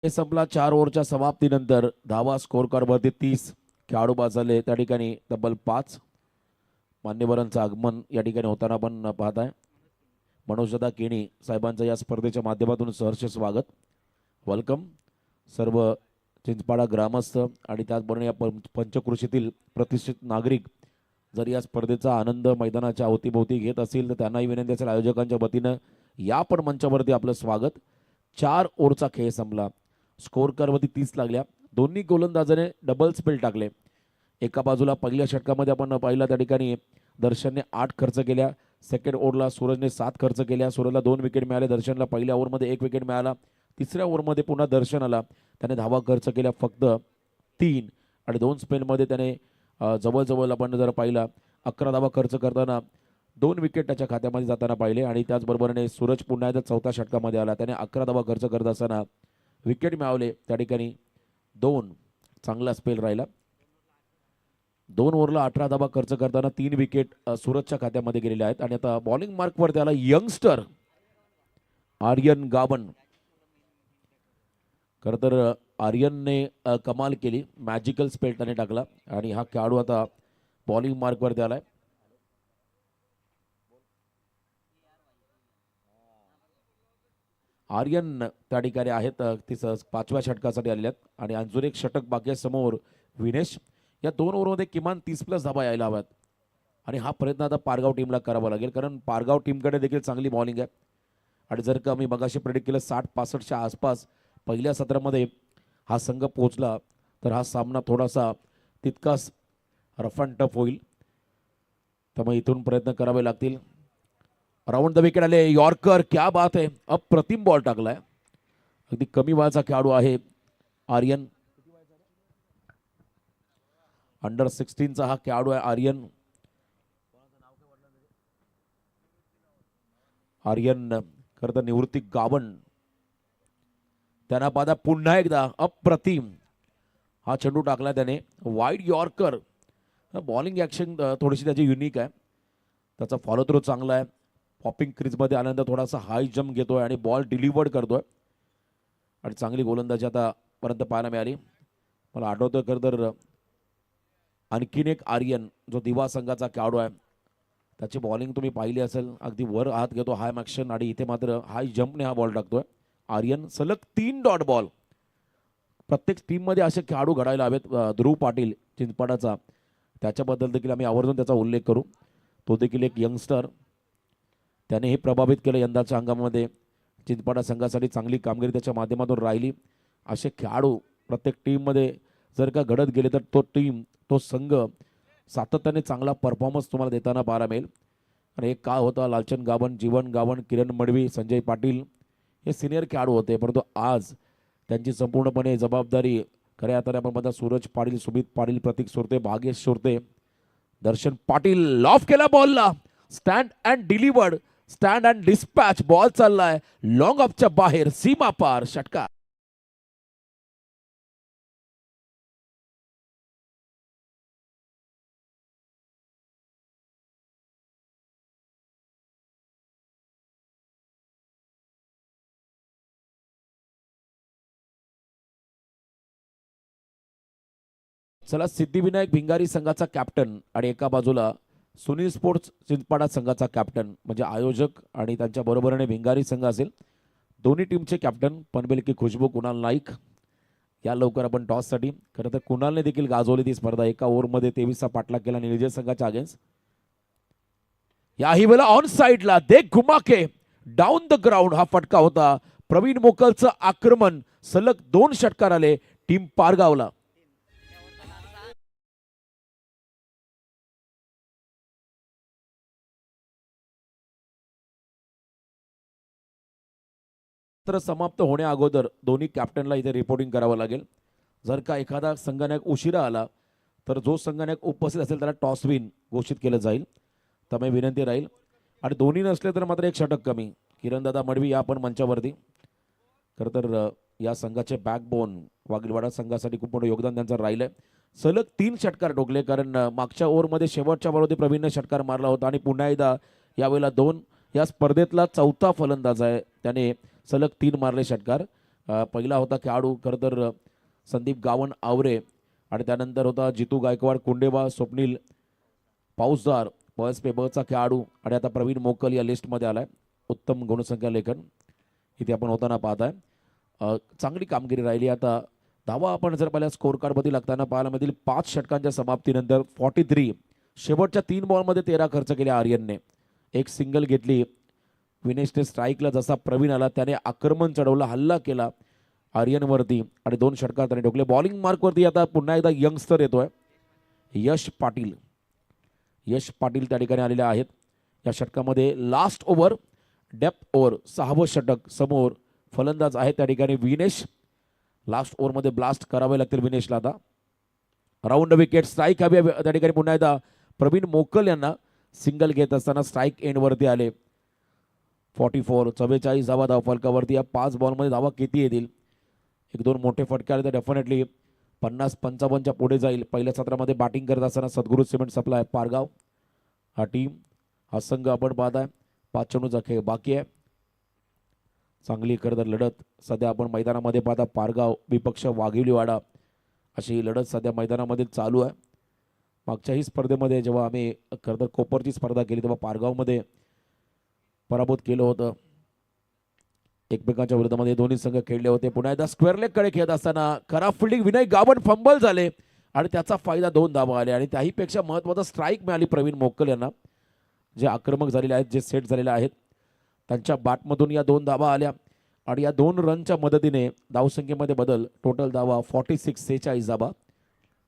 संपला 4 ओव्हरच्या समाप्तीनंतर. धावा स्कोर कार्ड वरती 30, खेळाडू बाद झाले त्या ठिकाणी तब्बल 5. मान्यवरांचं आगमन या ठिकाणी होताना आपण पाहत आहे. मनोजदा केणी साहेबांचं या स्पर्धेच्या माध्यमातून सहर्ष स्वागत, वेलकम. सर्व चिंचपाडा ग्रामस्थ आणि त्याचबरोबर या पंचकृषीतील प्रतिष्ठित नागरिक जर या स्पर्धेचा आनंद मैदानाच्या अवतीभोवती घेत असतील तर त्यांनाही विनंती असेल आयोजकांच्या वतीनं या पण मंचावरती आपलं स्वागत. 4 ओव्हरचा खेळ संपला, स्कोर कार्डवरती 30 लागल्या. दोन्ही गोलंदाजाने डबल स्पेल टाकले. एका बाजूला पहिल्या षटकामध्ये आपण पाहिलं त्या ठिकाणी दर्शनने 8 खर्च केल्या, सेकंड ओव्हरला सूरजने 7 खर्च केल्या. सूरजला 2 विकेट मिळाले, दर्शनला पहिल्या ओव्हरमध्ये 1 विकेट मिळाला. तिसऱ्या ओव्हरमध्ये पुन्हा दर्शन आला, त्याने धावा खर्च केल्या फक्त 3 आणि 2 स्पेलमध्ये त्याने जवळजवळ आपण जर पाहिला 11 धावा खर्च करताना 2 विकेट त्याच्या खात्यामध्ये जाताना पाहिले. आणि त्याचबरोबरने सूरज पुन्हा एकदा चौथ्या षटकामध्ये आला, त्याने 11 धावा खर्च करत असताना विकेट मिळवले त्या ठिकाणी 2. चांगला स्पेल राहिला. 2 ओव्हरला 18 धावा खर्च करताना 3 विकेट सूरजच्या खात्यामध्ये गेलेले आहेत. आणि आता बॉलिंग मार्कवर त्याला यंगस्टर आर्यन गावन. खरं तर आर्यनने कमाल केली, मॅजिकल स्पेल त्याने टाकला आणि हा खेळाडू आता बॉलिंग मार्कवर आलाय. आर्यन त्या ठिकाणी आहेत, ती 5व्या षटकासाठी आलेले आहेत आणि अजून एक षटक बाकी आहे समोर. विनेश या 2 ओव्हरमध्ये किमान 30+ धावा यायला हव्यात आणि हा प्रयत्न आता पारगाव टीमला करावा लागेल, कारण पारगाव टीमकडे देखील चांगली बॉलिंग आहे. आणि जर का मी मगाशी प्रेडिक्ट केलं 60-65च्या आसपास पहिल्या सत्रामध्ये हा संघ पोहोचला तर हा सामना थोडासा तितकाच रफ अँड टफ होईल. त्यामुळे इथून प्रयत्न करावे लागतील. राऊंड द विकेट आले, यॉर्कर, क्या बात आहे, अप्रतिम बॉल टाकलाय. अगदी कमी वयाचा खेळाडू आहे आर्यन, अंडर 16चा हा खेळाडू आहे आर्यन. आर्यन खरं तर निवृत्ती गावन, त्यांना पादा पुन्हा एकदा अप्रतिम हा चेंडू टाकला त्याने, वाईड यॉर्कर. बॉलिंग ॲक्शन थोडीशी त्याची युनिक आहे, त्याचा फॉलो थ्रू चांगला आहे. पॉपिंग क्रीजमध्ये आल्यानंतर थोडासा हाय जम्प घेतोय आणि बॉल डिलिव्हर्ड करतोय आणि चांगली गोलंदाजी आतापर्यंत पाहायला मिळाली. मला आठवतोय खरं तर आणखीन एक आर्यन जो दिवा संघाचा खेळाडू आहे, त्याची बॉलिंग तुम्ही पाहिली असेल, अगदी वर हात घेतो हाय ॲक्शन आणि इथे मात्र हाय जम्पने हा बॉल टाकतोय. आर्यन सलग 3 डॉट बॉल, प्रत्येक टीममध्ये असे खेळाडू घडायला हवेत. ध्रुव पाटील चिंचपाडाचा, त्याच्याबद्दल देखील आम्ही आवर्जून त्याचा उल्लेख करू. तो देखील एक यंगस्टर, त्याने हे प्रभावित केलं यंदाच्या हंगामामध्ये. चिंचपाडा संघासाठी चांगली कामगिरी त्याच्या माध्यमातून राहिली. असे खेळाडू प्रत्येक टीममध्ये जर का घडत गेले तर तो संघ सातत्याने चांगला परफॉर्मन्स तुम्हाला देताना पाहायला मिळेल. आणि एक काळ होता लालचंद गावण, जीवन गावण, किरण मडवी, संजय पाटील हे सिनियर खेळाडू होते, परंतु आज त्यांची संपूर्णपणे जबाबदारी खऱ्या अर्थाने आपण म्हणता सूरज पाटील, सुमित पाटील, प्रतीक सुरते, भाग्येश सुरते, दर्शन पाटील. लॉफ केला बॉलला, stand and delivered, stand and dispatch. Ball चाललाय लॉंग ऑफच्या बाहेर, सीमा पार, षटकार. चला, सिद्धिविनायक भिंगारी संघाचा कॅप्टन आणि एका बाजूला सुनील स्पोर्ट्स चिंचपाडा संघाचा कॅप्टन म्हणजे आयोजक आणि त्यांच्या बरोबरीने भिंगारी संघ असेल. दोन्ही टीमचे कॅप्टन पनवेल की खुशबू, कुणाल नाईक या लवकर आपण टॉससाठी. खरं तर कुणालने देखील गाजवली ती स्पर्धा. एका ओव्हरमध्ये 23चा पाठलाग केला निळजे संघाच्या अगेन्स्ट. याही वेळेला ऑन साइडला देख घुमा के डाऊन द ग्राउंड हा फटका होता. प्रवीण मोकलचं आक्रमण, सलग 2 षटकार आले, टीम पारगावला. तर समाप्त होण्या अगोदर दोन्ही कॅप्टनला इथे रिपोर्टिंग करावं लागेल. जर का एखादा संघनायक उशिरा आला तर जो संघनायक उपस्थित असेल त्याला टॉस विन घोषित केलं जाईल. त्यामुळे विनंती राहील. आणि दोन्ही नसले तर मात्र 1 षटक कमी. किरणदादा मडवी या आपण मंचावरती. खरं तर या संघाचे बॅकबोन वाघिलवाडा संघासाठी खूप मोठं योगदान त्यांचं राहिलंय. सलग 3 षटकार ठोकले, कारण मागच्या ओव्हरमध्ये शेवटच्या बॉलवरती प्रवीणने षटकार मारला होता. आणि पुन्हा एकदा यावेळेला 2 या स्पर्धेतला 4था फलंदाज आहे, त्याने सलग 3 मारले षटकार. पहिला होता खेळाडू खरं तर संदीप गावण आवरे, आणि त्यानंतर होता जितू गायकवाड कुंडेबा, स्वप्नील पाऊसदार पल्स पेबरचा खेळाडू, आणि आता प्रवीण मोकल या लिस्टमध्ये आलाय. उत्तम गुणसंख्या लेखन इथे आपण होताना पाहताय. चांगली कामगिरी राहिली. आता धावा आपण जर पाहिल्या स्कोर कार्डमध्ये लागताना पाहायला मिळतील. 5 षटकांच्या समाप्तीनंतर 43, शेवटच्या 3 बॉलमध्ये 13 खर्च केले आर्यनने. 1 सिंगल घेतली विनेशने स्ट्राईकला. जसा प्रवीण आला त्याने आक्रमण चढवलं, हल्ला केला आर्यनवरती आणि 2 षटकार त्याने ठोकले. बॉलिंग मार्कवरती आता पुन्हा एकदा यंगस्टर येतोय, यश पाटील. यश पाटील त्या ठिकाणी आलेले आहेत. या षटकामध्ये लास्ट ओव्हर डेप्थ ओव्हर 6वं षटक समोर फलंदाज आहे त्या ठिकाणी विनेश. लास्ट ओव्हरमध्ये ब्लास्ट करावे लागतील विनेशला. आता राऊंड विकेट, स्ट्राईक हवी त्या ठिकाणी. पुन्हा एकदा प्रवीण मोकल यांना सिंगल घेत असताना स्ट्राईक एंडवरती आले. 44 धावा धावफलकावरती. या 5 बॉलमध्ये धावा किती येतील? 1-2 मोठे फटके आले तर डेफिनेटली 50-55च्या पुढे जाईल. पहिल्या सत्रामध्ये बॅटिंग करत असताना सद्गुरू सिमेंट सप्लाय पारगाव हा टीम, हा संघ आपण पाहताय. 5 चेंडूचा खेळ बाकी आहे. चांगली खरं लढत सध्या आपण मैदानामध्ये पाहता. पारगाव विपक्ष वाघिवलीवाडा अशी ही लढत सध्या मैदानामध्ये चालू आहे. मागच्याही स्पर्धेमध्ये जेव्हा आम्ही खरं तर कोपरची स्पर्धा केली तेव्हा पारगावमध्ये पराभूत केलं होतं. एकमेकांच्या विरोधामध्ये दोन्ही संघ खेळले होते. पुन्हा एकदा स्क्वेअर लेग कडे खेळत असताना खराब फिल्डिंग, विनय गावण फंबल झाले आणि त्याचा फायदा 2 धावा आले. आणि त्याहीपेक्षा महत्त्वाचा स्ट्राईक मिळाली प्रवीण मोकल यांना, जे आक्रमक झालेले आहेत, जे सेट झालेले आहेत. त्यांच्या बॅटमधून या 2 धावा आल्या आणि या 2 रनच्या मदतीने धावसंख्येमध्ये बदल. टोटल धावा 46 धावा.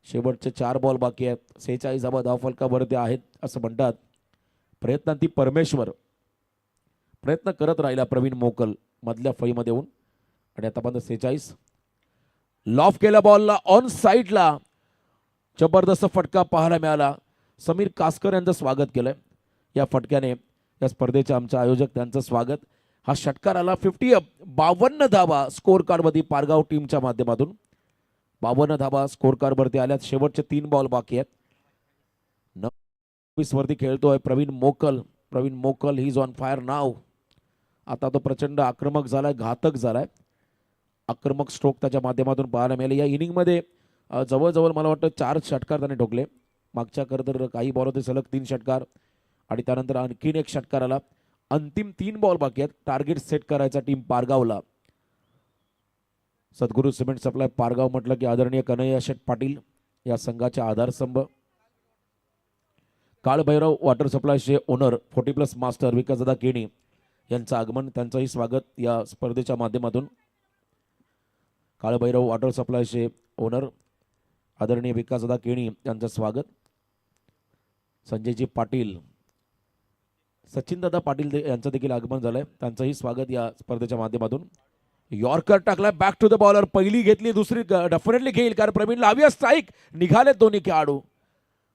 शेवटचे 4 बॉल बाकी आहेत. 46 धावा धावफलकावरती आहेत असं म्हणतात. प्रयत्नांती परमेश्वर, प्रयत्न करत राहिला प्रवीण मोकल मधल्या फळीमध्ये येऊन. आणि आतापर्यंत 46 लॉफ केला बॉलला ऑन साईडला. जबरदस्त फटका पाहायला मिळाला. समीर कासकर यांचं स्वागत केलंय या फटक्याने. या स्पर्धेचे आमचे आयोजक त्यांचं स्वागत. हा षटकार आला 52 धावा स्कोर कार्डवरती पारगाव टीमच्या माध्यमातून. 52 धावा स्कोर कार्डवरती आल्यात. शेवटचे 3 बॉल बाकी आहेत. 29 वरती खेळतोय प्रवीण मोकल. प्रवीण मोकल ही इज ऑन फायर नाव. आता तो प्रचंड आक्रमक झालाय, घातक झालाय. आक्रमक स्ट्रोक त्याच्या माध्यमातून पाहायला मिळाले. या इनिंगमध्ये जवळजवळ मला वाटतं 4 षटकार त्याने ठोकले. मागच्या तर काही बॉल होते सलग 3 षटकार आणि त्यानंतर आणखीन 1 षटकार आला. अंतिम 3 बॉल बाकी आहेत. टार्गेट सेट करायचा टीम पारगावला. सद्गुरू सिमेंट सप्लाय पारगाव म्हटलं की आदरणीय कन्हैया शेठ पाटील या संघाचे आधारस्तंभ. काळभैरव वॉटर सप्लायचे ओनर 40+ मास्टर विकासदादा केणी यांचं आगमन, त्यांचंही स्वागत या स्पर्धेच्या माध्यमातून. काळभैरव वॉटर सप्लायचे ओनर आदरणीय विकासदादा केणी यांचं स्वागत. संजयजी पाटील, सचिनदादा पाटील यांचं देखील आगमन झालंय, त्यांचंही स्वागत या स्पर्धेच्या माध्यमातून. यॉर्कर टाकलाय बॅक टू द बॉलर, पहिली घेतली, दुसरी डेफिनेटली घेईल कारण प्रवीणला हवी स्ट्राईक. निघाले दोन्ही खेळाडू,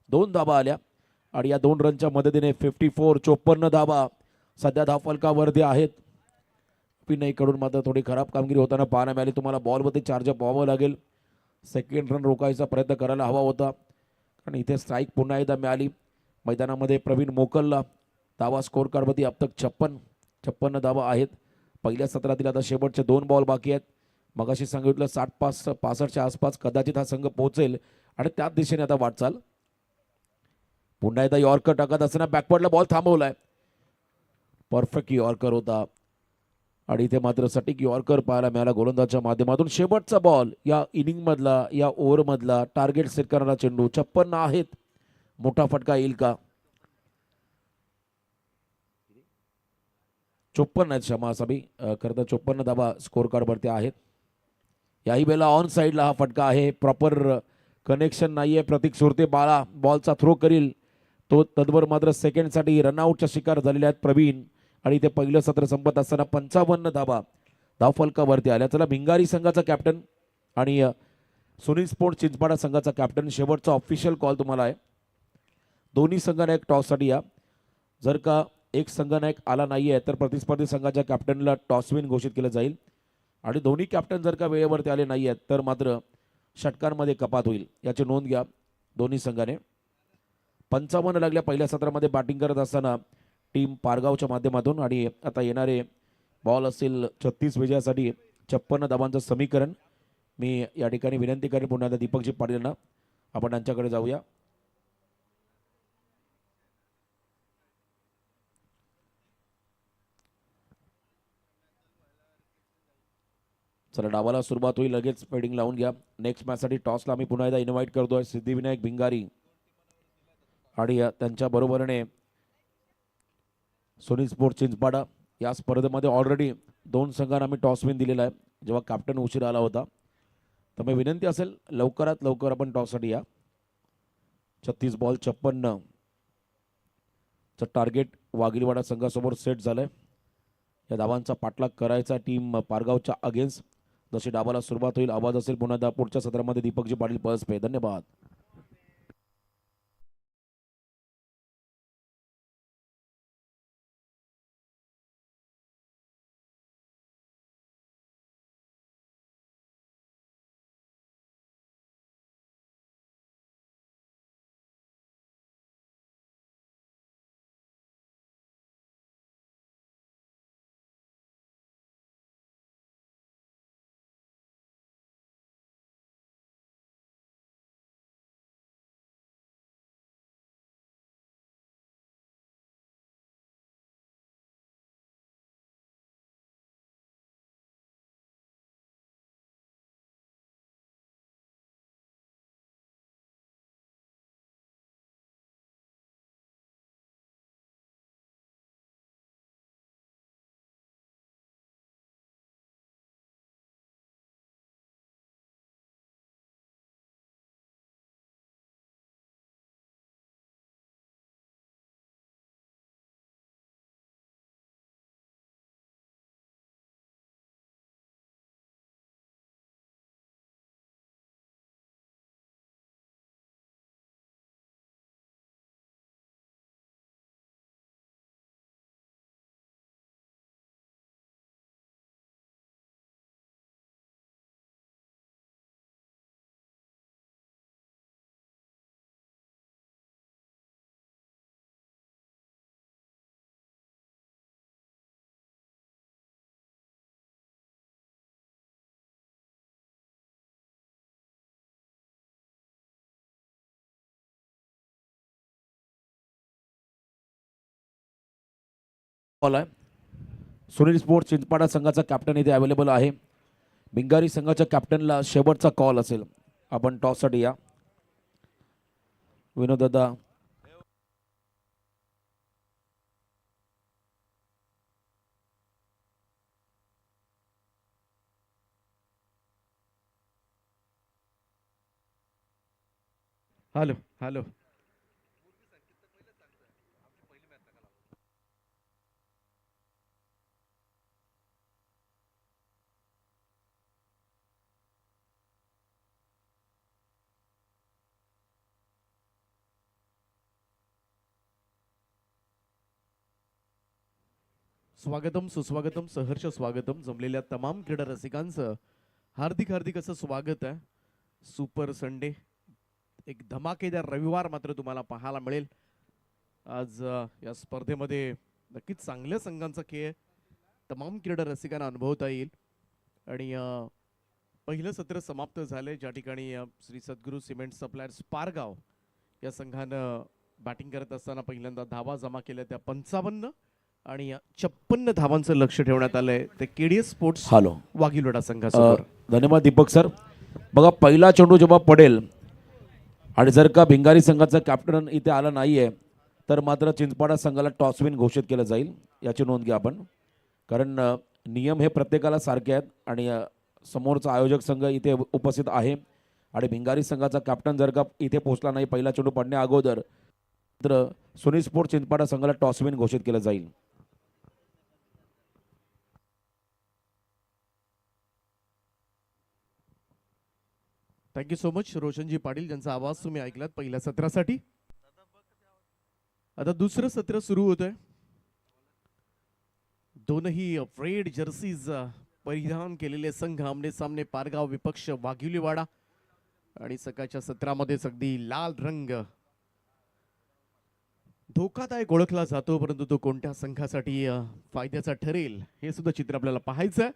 2 धाबा आल्या आणि या 2 रनच्या मदतीने 54 धाबा सध्या धावफलकावरती आहेत. पिनईकडून मात्र थोडी खराब कामगिरी होताना पाहायला मिळाली. तुम्हाला बॉलमध्ये चार्जअप व्हावं लागेल, सेकंड रन रोखायचा प्रयत्न करायला हवा होता कारण इथे स्ट्राईक पुन्हा एकदा मिळाली. मैदानामध्ये प्रवीण मोकलला धावा स्कोर कार्डवरती अब तक 56 धावा आहेत पहिल्या सत्रातील. आता शेवटचे 2 बॉल बाकी आहेत. मगाशी सांगितलं 65च्या आसपास कदाचित हा संघ पोहोचेल आणि त्याच दिशेने आता वाटचाल. पुन्हा एकदा यॉर्कर टाकत असताना बॅकवर्डला बॉल थांबवलाय, परफेक्ट यॉर्कर होता आणि इथे मात्र सटीक यॉर्कर पाहायला मिळाला गोलंदाजच्या माध्यमातून. शेवटचा बॉल या इनिंग मधला, या ओव्हर मधला, टार्गेट सेट करणारा चेंडू. 56 आहेत, मोठा फटका येईल का? 54 आहेत, क्षमा असावी, खरं तर 54 धावा स्कोर कार्डवरती आहेत. याही वेळेला ऑन साईडला हा फटका आहे, प्रॉपर कनेक्शन नाहीये. प्रतीक सुरते बाळा बॉलचा थ्रो करील तो, तद्वर मात्र सेकंडसाठी रनआउटच्या शिकार झालेले आहेत प्रवीण आणि ते पहिलं सत्र संपत असताना 55 धावा धावफलकावरती आल्या. चला, भिंगारी संघाचा कॅप्टन आणि सुनील स्पोर्ट्स चिंचपाडा संघाचा कॅप्टन, शेवटचा ऑफिशियल कॉल तुम्हाला आहे. दोन्ही संघनायक टॉससाठी या. जर का एक संघनायक आला नाहीये तर प्रतिस्पर्धी संघाच्या कॅप्टनला टॉस विन घोषित केलं जाईल आणि दोन्ही कॅप्टन जर का वेळेवरती आले नाहीयेत तर मात्र षटकांमध्ये कपात होईल, याची नोंद घ्या दोन्ही संघाने. 55 लागल्या पहिल्या सत्रामध्ये बॅटिंग करत असताना टीम पारगावच्या माध्यमातून आणि आता येणारे बॉल असतील 36 विजयासाठी 56 धावांचं समीकरण. मी या ठिकाणी विनंती करेन पुन्हा एकदा दीपकजी पाटील आपण त्यांच्याकडे जाऊया. चला, डावाला सुरुवात होईल, लगेच फेडिंग लावून घ्या. नेक्स्ट मॅचसाठी टॉसला आम्ही पुन्हा एकदा इन्व्हाइट करतोय सिद्धिविनायक भिंगारी आणि त्यांच्या बरोबरीने सुनील स्पोर्ट्स चिंचपाडा. या स्पर्धेमध्ये ऑलरेडी 2 संघांना आम्ही टॉस विन दिलेला आहे जेव्हा कॅप्टन उशीर आला होता. तर मी विनंती असेल लवकरात लवकर आपण टॉससाठी या. 36 बॉल 56 चं टार्गेट वाघिलवाडा संघासमोर सेट झालंय. या धावांचा पाठलाग करायचा टीम पारगावच्या अगेन्स्ट. जशी डावाला सुरुवात होईल आवाज असेल पुन्हा एकदा पुढच्या सत्रामध्ये दीपकजी पाटील पळसपे. धन्यवाद. बॉल आहे. सुनील स्पोर्ट्स चिंचपाडा संघाचा कॅप्टन इथे अवेलेबल आहे. भिंगारी संघाच्या कॅप्टनला शेवटचा कॉल असेल. आपण टॉससाठी या. विनोद दादा. Hello hello. स्वागतम सुस्वागतम सहर्ष स्वागतम. जमलेल्या तमाम क्रीडा रसिकांचं हार्दिक हार्दिक असं स्वागत आहे. सुपर संडे, एक धमाकेदार रविवार मात्र तुम्हाला पाहायला मिळेल. आज या स्पर्धेमध्ये नक्कीच चांगल्या संघांचा खेळ तमाम क्रीडा रसिकांना अनुभवता येईल. आणि पहिलं सत्र समाप्त झाले, ज्या ठिकाणी श्री सद्गुरू सिमेंट सप्लायर्स पारगाव या संघानं बॅटिंग करत असताना पहिल्यांदा धावा जमा केल्या त्या 55 आणि 56 धावांचं लक्ष ठेवण्यात आलंय ते केडीएस स्पोर्ट्स हॅलो वाघिलोडा संघासमोर. धन्यवाद दीपक सर. बघा, पहिला चेंडू जेव्हा पडेल आणि जर का भिंगारी संघाचा कॅप्टन इथे आला नाहीये तर मात्र चिंचपाडा संघाला टॉस विन घोषित केलं जाईल. याची नोंद घ्या आपण, कारण नियम हे प्रत्येकाला सारखे आहेत आणि समोरचा आयोजक संघ इथे उपस्थित आहे आणि भिंगारी संघाचा कॅप्टन जर का इथे पोहोचला नाही पहिला चेंडू पडण्या अगोदर तर सोनी स्पोर्ट चिंचपाडा संघाला टॉस विन घोषित केलं जाईल. Thank you so much Roshanji Patil, ज्यांचा आवाज तुम्ही ऐकलात पहिल्या सत्रासाठी. आता दुसरं सत्र सुरू होतंय. दोनही रेड जर्सीज परिधान केलेले संघ आमने सामने. पारगाव विपक्ष वाघिलीवाडा. आणि सकाळच्या सत्रामध्येच अगदी लाल रंग धोकादायक ओळखला जातो, परंतु तो कोणत्या संघासाठी फायद्याचा ठरेल हे सुद्धा चित्र आपल्याला पाहायचं आहे.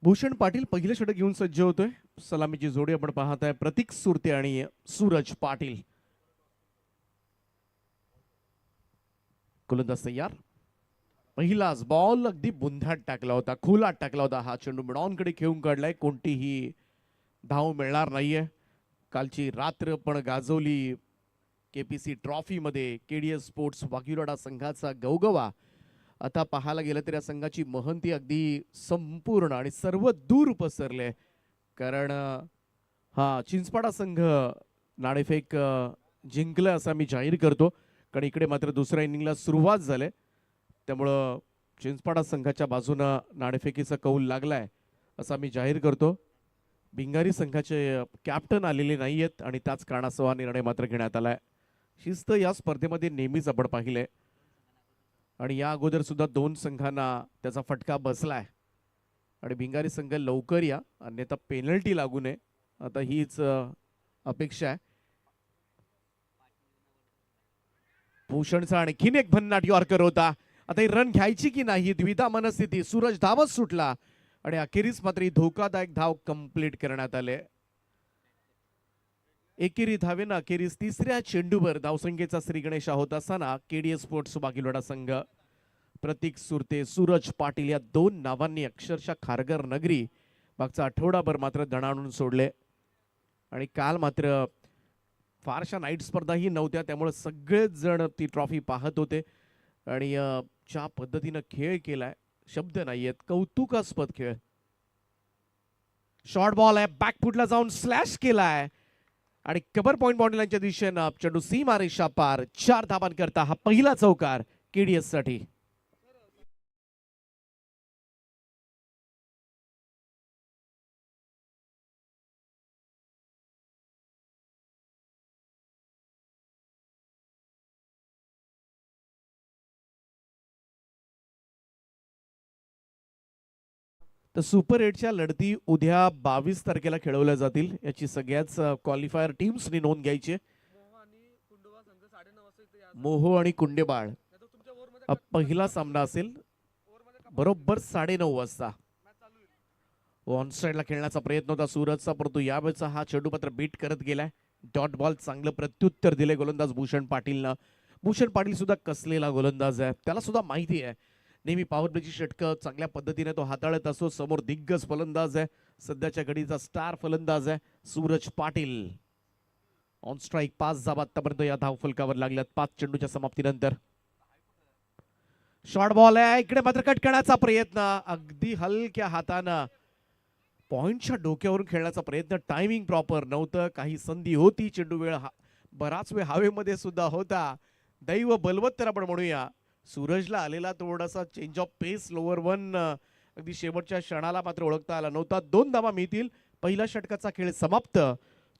भूषण पाटील पहिलं षटक घेऊन सज्ज होतोय. सलामीची जोडी आपण पाहताय प्रतीक सुरते आणि सूरज पाटील. गोलंदाज तयार. पहिलाच बॉल अगदी बुंध्यात टाकला होता, खोलात टाकला होता. हा चेंडू मिडॉनकडे खेळून काढलाय. कोणतीही धाव मिळणार नाहीये. कालची रात्र पण गाजवली केपीसी ट्रॉफी मध्ये. केडीएस स्पोर्ट्स वाघिलोडा संघाचा गवगवा आता पाहायला गेलं तर या संघाची महंती अगदी संपूर्ण आणि सर्व दूर पसरले. कारण हा चिंचपाडा संघ नाणेफेक जिंकलं असं मी जाहीर करतो, कारण इकडे मात्र दुसऱ्या इनिंगला सुरुवात झाली. त्यामुळं चिंचपाडा संघाच्या बाजूनं नाणेफेकीचा कौल लागलाय असं मी जाहीर करतो. भिंगारी संघाचे कॅप्टन आलेले नाहीयेत आणि त्याच कारणास्तव हा निर्णय मात्र घेण्यात आलाय. शिस्त या स्पर्धेमध्ये नेहमीच आपण पाहिले आणि या अगोदर सुद्धा दोन संघांना त्याचा फटका बसलाय. आणि भिंगारी संघ लवकर या, अन्यथा पेनल्टी लागू नये, आता हीच अपेक्षा आहे. भूषणचा आणखीन एक भन्नाट यॉर्कर होता. आता ही रन घ्यायची की नाही द्विधा मनस्थिती. सूरज धावत सुटला आणि अखेरीस मात्र ही धोकादायक धाव कंप्लीट करण्यात आले. एकेरी धावेनं अखेरीस तिसऱ्या चेंडूवर धावसंख्येचा श्री गणेशा होत असताना केडीएस स्पोर्ट्स वाघिलोडा संघ प्रतीक सुरते सूरज पाटील या दोन नावांनी अक्षरशः खारघर नगरी मागचा आठवडाभर मात्र दणाणून सोडले. आणि काल मात्र फारशा नाईट स्पर्धाही नव्हत्या, त्यामुळे सगळेच जण ती ट्रॉफी पाहत होते. आणि ज्या पद्धतीनं खेळ केलाय शब्द नाहीयेत, कौतुकास्पद खेळ. शॉर्ट बॉल आहे, बॅकफुटला जाऊन स्लॅश केलाय आणि कव्हर पॉइंट बाउंड्रीच्या दिशेनं चेंडू सीमा रेषा पार. 4 धावांकरता हा पहिला चौकार केडीएस साठी. तर सुपर 8च्या लढती उद्या 22 तारखेला खेळवल्या जातील. याची सगळ्याच क्वालिफायर टीम्सनी नोंद घ्यायची. मोहो आणि कुंडेबाळ पहिला सामना असेल बरोबर 9:30 वाजता. ऑन साइडला खेळण्याचा प्रयत्न होता सूरजचा, परंतु यावेळेचा हा चेंडू मात्र बीट करत गेलाय. डॉट बॉल चांगलं प्रत्युत्तर दिले गोलंदाज भूषण पाटीलनं. भूषण पाटील सुद्धा कसलेला गोलंदाज आहे, त्याला सुद्धा माहिती आहे नेहमी पॉवर प्लेची षटकं चांगल्या पद्धतीने तो हाताळत असतो. समोर दिग्गज फलंदाज आहे, सध्याच्या घडीचा स्टार फलंदाज आहे सूरज पाटील. ऑन स्ट्राईक 5 धावा आतापर्यंत या धावफलकावर लागल्यात 5 चेंडूच्या समाप्तीनंतर. शॉर्ट बॉल आहे, इकडे मात्र कट करण्याचा प्रयत्न, अगदी हलक्या हातानं पॉइंटच्या डोक्यावरून खेळण्याचा प्रयत्न. टायमिंग प्रॉपर नव्हतं, काही संधी होती, चेंडू वेळ बराच वेळ हवेमध्ये सुद्धा होता. दैव बलवत तर आपण म्हणूया. सूरजला आलेला थोडासा change of pace lower one अगदी शेवटच्या क्षणाला मात्र ओळखता आला नव्हता. 2 धावा मिळतील. पहिल्या षटकाचा खेळ समाप्त.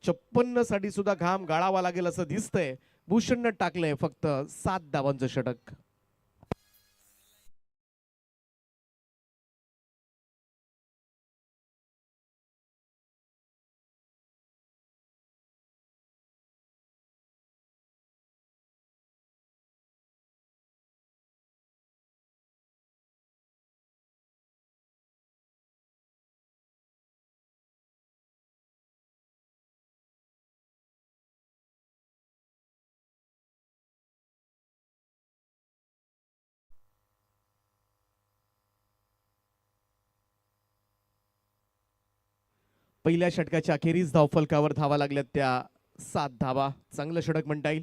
56 साठी सुद्धा घाम गाळावा लागेल असं दिसतंय. भूषणनं टाकलंय फक्त 7 धावांचं षटक. पहिल्या षटकाच्या अखेरीस धावफलकावर धावा लागल्यात त्या 7 धावा. चांगलं षटक म्हणता येईल.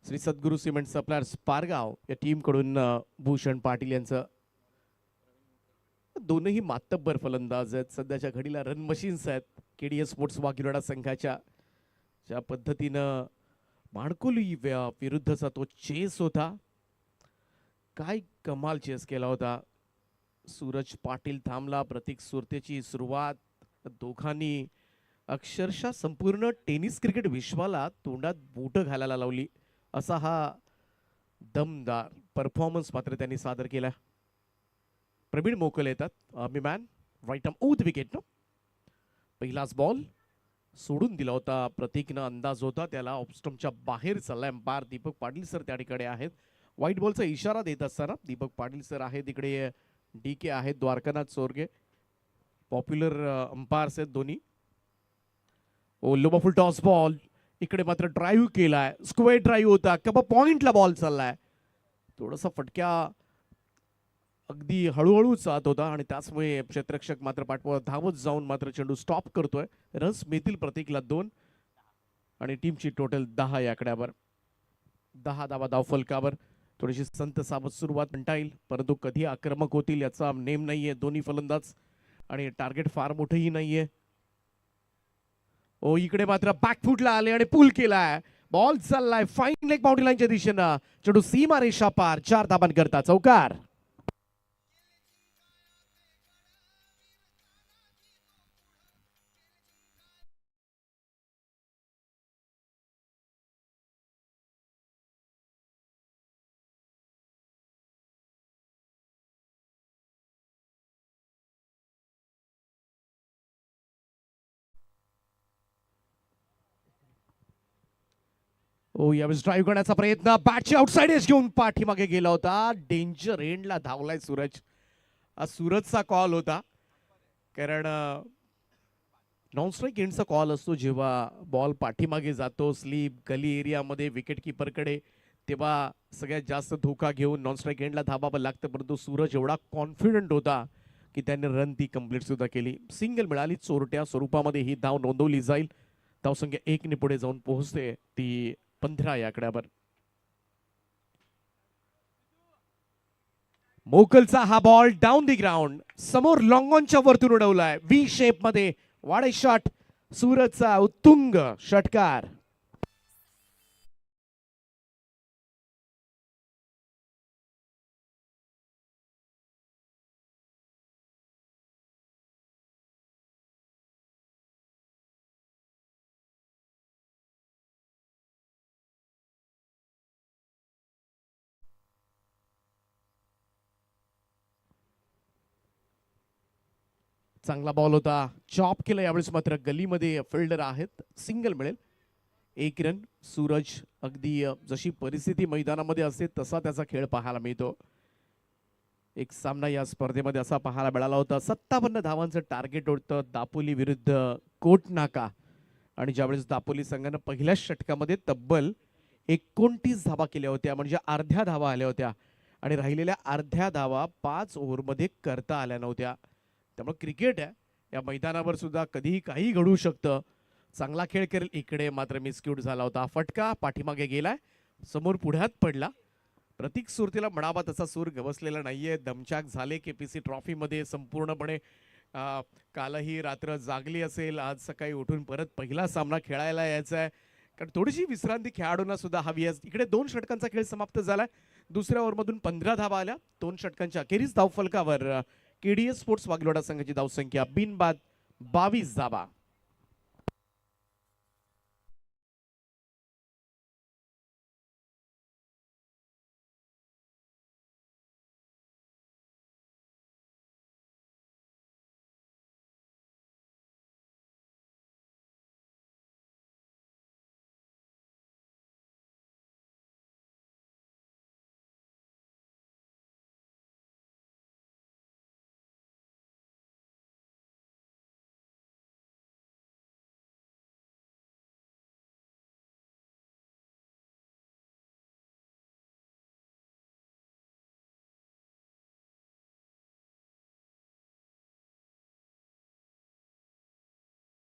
श्री सद्गुरू सिमेंट सप्लायर्स पारगाव या टीम कडून भूषण पाटील यांचं. दोनही मातब्बर फलंदाज आहेत, सध्याच्या घडीला रन मशीन्स आहेत. केडीएस स्पोर्ट्स वाघिरवाडा संघाच्या ज्या पद्धतीनं माणकोली विरुद्धचा तो चेस होता, काय कमाल चेस केला होता. सूरज पाटील थांबला. प्रतीक सुरतेची सुरुवात, दोघांनी अक्षरशः संपूर्ण टेनिस क्रिकेट विश्वाला तोंडात बोट घालायला लावली असा हा दमदार परफॉर्मन्स मात्र त्यांनी सादर केला. प्रवीण मोकल येतात. Man right arm the wicket. No पहिलाच बॉल सोडून दिला होता प्रतीकनं. अंदाज होता त्याला ऑफस्टम्पच्या बाहेर चाललाय. अंपायर दीपक पाटील सर त्या ठिकाणी आहेत. व्हाईट बॉलचा इशारा देत असताना दीपक पाटील सर आहेत, इकडे DK आहेत, द्वारकानाथ चोरगे पॉप्युलर अंपायर्स आहेत दोन्ही. लोबाफुल टॉस बॉल, इकडे मात्र ड्राईव्ह केलाय, स्क्वेअर ड्राईव्ह होता, कबा पॉइंटला बॉल चाललाय. थोडासा फटक्या अगदी हळूहळू जात होता आणि त्याचमुळे क्षेत्ररक्षक मात्र पाठवा धावत जाऊन मात्र चेंडू स्टॉप करतोय. रन्स मिळतील प्रतीकला 2 आणि टीमची टोटल 10 या आकड्यावर. 10 धावा धावफलकावर. थोडीशी संत सावध सुरुवात म्हणता येईल, परंतु कधी आक्रमक होतील याचा नेम नाहीये दोन्ही फलंदाज आणि टार्गेट फार मोठंही नाहीये. इकडे मात्र बॅकफुटला आले आणि पुल केलाय. बॉल चाललाय फाईन लेग बाउंड्री लाईनच्या दिशेनं. चेंडू सीमा रेषा पार. 4 धाबांकरता चौकार. यावेळेस ड्राईव्ह करण्याचा प्रयत्न, बॅटची आउटसाइड एज घेऊन पाठीमागे गेला होता. डेंजर एंडला धावलाय सूरज. हा सूरजचा कॉल होता, कारण नॉन स्ट्राईक एंडचा कॉल असतो जेव्हा बॉल पाठीमागे जातो स्लीप गली एरियामध्ये विकेट कीपरकडे, तेव्हा सगळ्यात जास्त धोका घेऊन नॉन स्ट्राईक एंडला धाबावं लागतं. परंतु सूरज एवढा कॉन्फिडंट होता की त्याने रन ती कंप्लीट सुद्धा केली. सिंगल मिळाली, चोरट्या स्वरूपामध्ये ही धाव नोंदवली जाईल. धावसंख्या 1 ने पुढे जाऊन पोहोचते ती 15 या आकड्यावर. मोकलचा हा बॉल डाऊन दी ग्राउंड, समोर लॉंग ऑनच्या वरतून उडवलाय. व्ही शेप मध्ये वाडे शॉट. सूरजचा उत्तुंग षटकार. चांगला बॉल होता, चॉप केलं. यावेळेस मात्र गलीमध्ये फिल्डर आहेत, सिंगल मिळेल. 1 रन. सूरज अगदी जशी परिस्थिती मैदानामध्ये असते तसा त्याचा खेळ पाहायला मिळतो. एक सामना या स्पर्धेमध्ये असा पाहायला मिळाला होता. 57 धावांचं टार्गेट होतं दापोली विरुद्ध कोटनाका, आणि ज्यावेळेस दापोली संघानं पहिल्याच षटकामध्ये तब्बल 29 धावा केल्या होत्या, म्हणजे अर्ध्या धावा आल्या होत्या, आणि राहिलेल्या अर्ध्या धावा 5 ओव्हरमध्ये करता आल्या नव्हत्या. त्यामुळे क्रिकेट आहे, या मैदानावर सुद्धा कधीही काही घडू शकतं. चांगला खेळ करेल, इकडे मात्र मिसक्यूट झाला होता. फटका पाठीमागे गेलाय, समोर पुढ्यात पडला. प्रतीक सुरतीला म्हणावा तसा सूर गवसलेला नाहीये. दमछाक झाले केपीसी ट्रॉफीमध्ये संपूर्णपणे. कालही रात्र जागली असेल, आज सकाळी उठून परत पहिला सामना खेळायला यायचा आहे, कारण थोडीशी विश्रांती खेळाडूंना सुद्धा हवी आहे. इकडे 2 षटकांचा खेळ समाप्त झालाय. दुसऱ्या ओव्हरमधून 15 धावा आल्या. 2 षटकांच्या अखेरीस धावफलकावर केडीएस स्पोर्ट्स वाघलोडा संघाची धावसंख्या बिनबाद 22 धावा.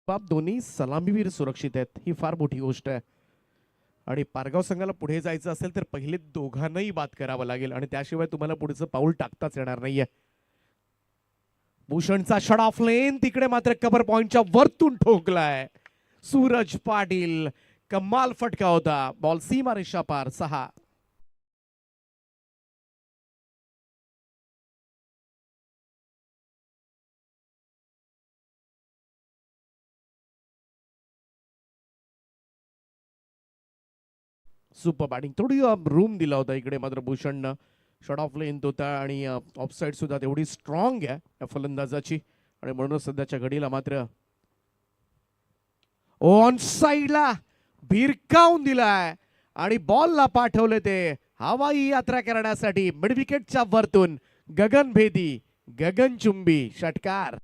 बाब दोन्ही सलामीवीर सुरक्षित आहेत, ही फार मोठी गोष्ट आहे. आणि पारगाव संघाला पुढे जायचं असेल तर पहिले दोघांनाही बाद करावं लागेल, आणि त्याशिवाय तुम्हाला पुढचं पाऊल टाकताच येणार नाहीये. भूषणचा शॉट ऑफ लेन, तिकडे मात्र कव्हर पॉइंटच्या वरतून ठोकलाय सूरज पाटील. कमाल फटका होता. बॉल सीमा रेषा पार. 6. सुपर बॅटिंग, थोडी रूम दिला होता इकडे मात्र भूषणनं. शॉट ऑफ लेंथ होता आणि ऑफसाईड सुद्धा तेवढी स्ट्रॉंग आहे या फलंदाजाची, आणि म्हणूनच सध्याच्या घडीला मात्र ऑन साईडला भिरकावून दिलाय आणि बॉलला पाठवले ते हवाई यात्रा करण्यासाठी. मिडविकेटच्या वरतून गगनभेदी, गगनचुंबी षटकार.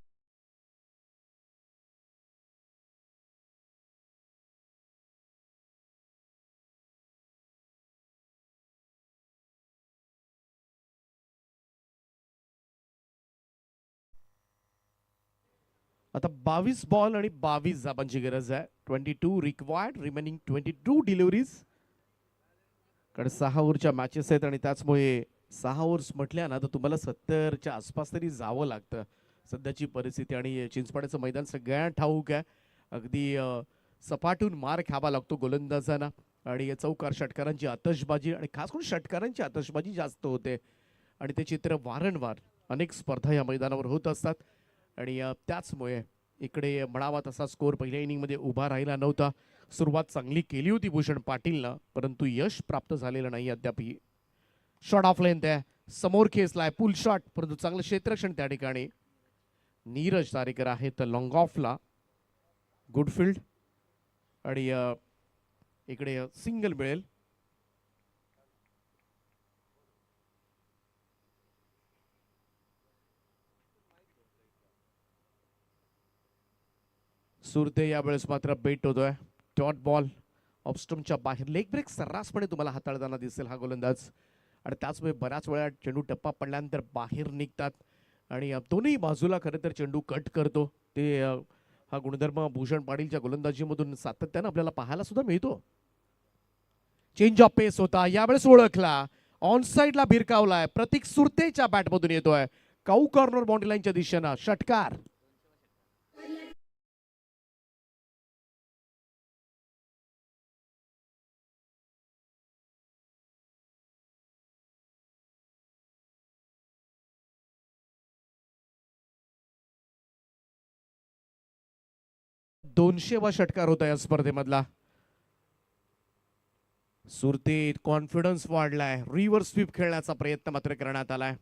आता 22 बॉल आणि 22 धाबांची गरज आहे. 22 रिक्वायर्ड, रिमेनिंग 22 डिलिव्हरीज. कारण 6 ओव्हरच्या मॅचेस आहेत आणि त्याचमुळे 6 ओव्हर्स म्हटल्या ना तर तुम्हाला 70च्या आसपास तरी जावं लागतं. सध्याची परिस्थिती आणि चिंचपाड्याचं मैदान सगळ्यांना ठाऊक आहे. अगदी सपाटून मार खावा लागतो गोलंदाजांना, आणि चौकार षटकारांची आतषबाजी आणि खास करून षटकारांची आतषबाजी जास्त होते, आणि ते चित्र वारंवार अनेक स्पर्धा या मैदानावर होत असतात. आणि त्याचमुळे इकडे म्हणावा तसा स्कोर पहिल्या इनिंगमध्ये उभा राहिला नव्हता. सुरुवात चांगली केली होती भूषण पाटीलनं, परंतु यश प्राप्त झालेलं नाही अद्यापही. शॉट ऑफ लेंथ आहे, समोर खेचलाय, पुल शॉट, परंतु चांगलं क्षेत्ररक्षण त्या ठिकाणी. नीरज तारेकर आहे तर लॉंग ऑफला. गुडफिल्ड, आणि इकडे सिंगल मिळेल. सुरते यावेळेस मात्र बेट होतोय. डॉट बॉल ऑफस्टम्पच्या बाहेर. लेग ब्रेक सर्रासपणे तुम्हाला हाताळताना दिसेल हा गोलंदाज, आणि त्याचमुळे बऱ्याच वेळा चेंडू टप्पा पडल्यानंतर बाहेर निघतात आणि दोन्ही बाजूला खरं तर चेंडू कट करतो. ते हा गुणधर्म भूषण पाटीलच्या गोलंदाजीमधून सातत्यानं आपल्याला पाहायला सुद्धा मिळतो. चेंज ऑफ पेस होता, यावेळेस ओळखला, ऑन साईडला भिरकावलाय, प्रतीक सुरतेच्या बॅटमधून येतोय, काऊ कॉर्नर बाउंड्री लाईनच्या दिशेनं षटकार. दोनशेवा षटकार होता या स्पर्धेमधला. सुरतेत कॉन्फिडन्स वाढलाय. रिव्हर्स स्वीप खेळण्याचा प्रयत्न मात्र करण्यात आलाय.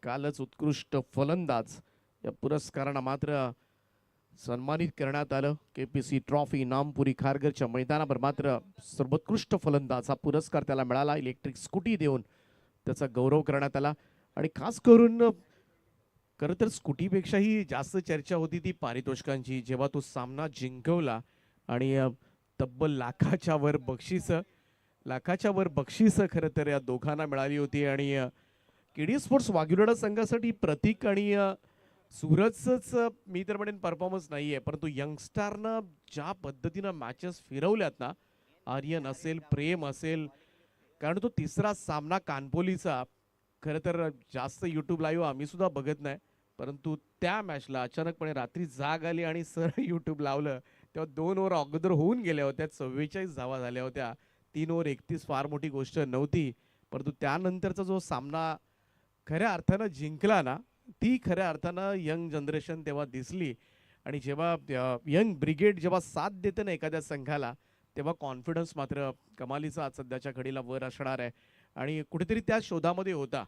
कालच उत्कृष्ट फलंदाज या पुरस्कारांना मात्र सन्मानित करण्यात आलं. केपीसी ट्रॉफी नामपुरी खारघरच्या मैदानावर मात्र सर्वोत्कृष्ट फलंदाज हा पुरस्कार त्याला मिळाला. इलेक्ट्रिक स्कूटी देऊन त्याचा गौरव करण्यात आला, आणि खास करून खरं तर स्कूटीपेक्षाही जास्त चर्चा होती ती पारितोषिकांची. जेव्हा तो सामना जिंकवला आणि तब्बल लाखाच्या वर बक्षीस खरं तर या दोघांना मिळाली होती, आणि केडी स्पोर्ट्स वाघिवडा संघासाठी प्रतीक आणि सूरजच मी तर म्हणेन परफॉर्मन्स नाहीये, परंतु यंगस्टारनं ज्या पद्धतीनं मॅचेस फिरवल्यात ना, आर्यन असेल, प्रेम असेल, कारण तो तिसरा सामना कानपोलीचा खरं तर जास्त युट्यूब लाईव्ह आम्ही सुद्धा बघत नाही, परंतु त्या मॅचला अचानकपणे रात्री जाग आली आणि सरळ युट्यूब लावलं तेव्हा 2 ओव्हर अगोदर होऊन गेल्या होत्या, 44 धावा झाल्या होत्या. 3 ओव्हर 31 फार मोठी गोष्ट नव्हती, परंतु त्यानंतरचा जो सामना खऱ्या अर्थानं जिंकला ना, ती खऱ्या अर्थानं यंग जनरेशन तेव्हा दिसली. आणि जेव्हा यंग ब्रिगेड जेव्हा साथ देते ना एखाद्या संघाला, तेव्हा कॉन्फिडन्स मात्र कमालीचा आज सध्याच्या घडीला वर असणार आहे. आणि कुठेतरी त्या शोधामध्ये होता,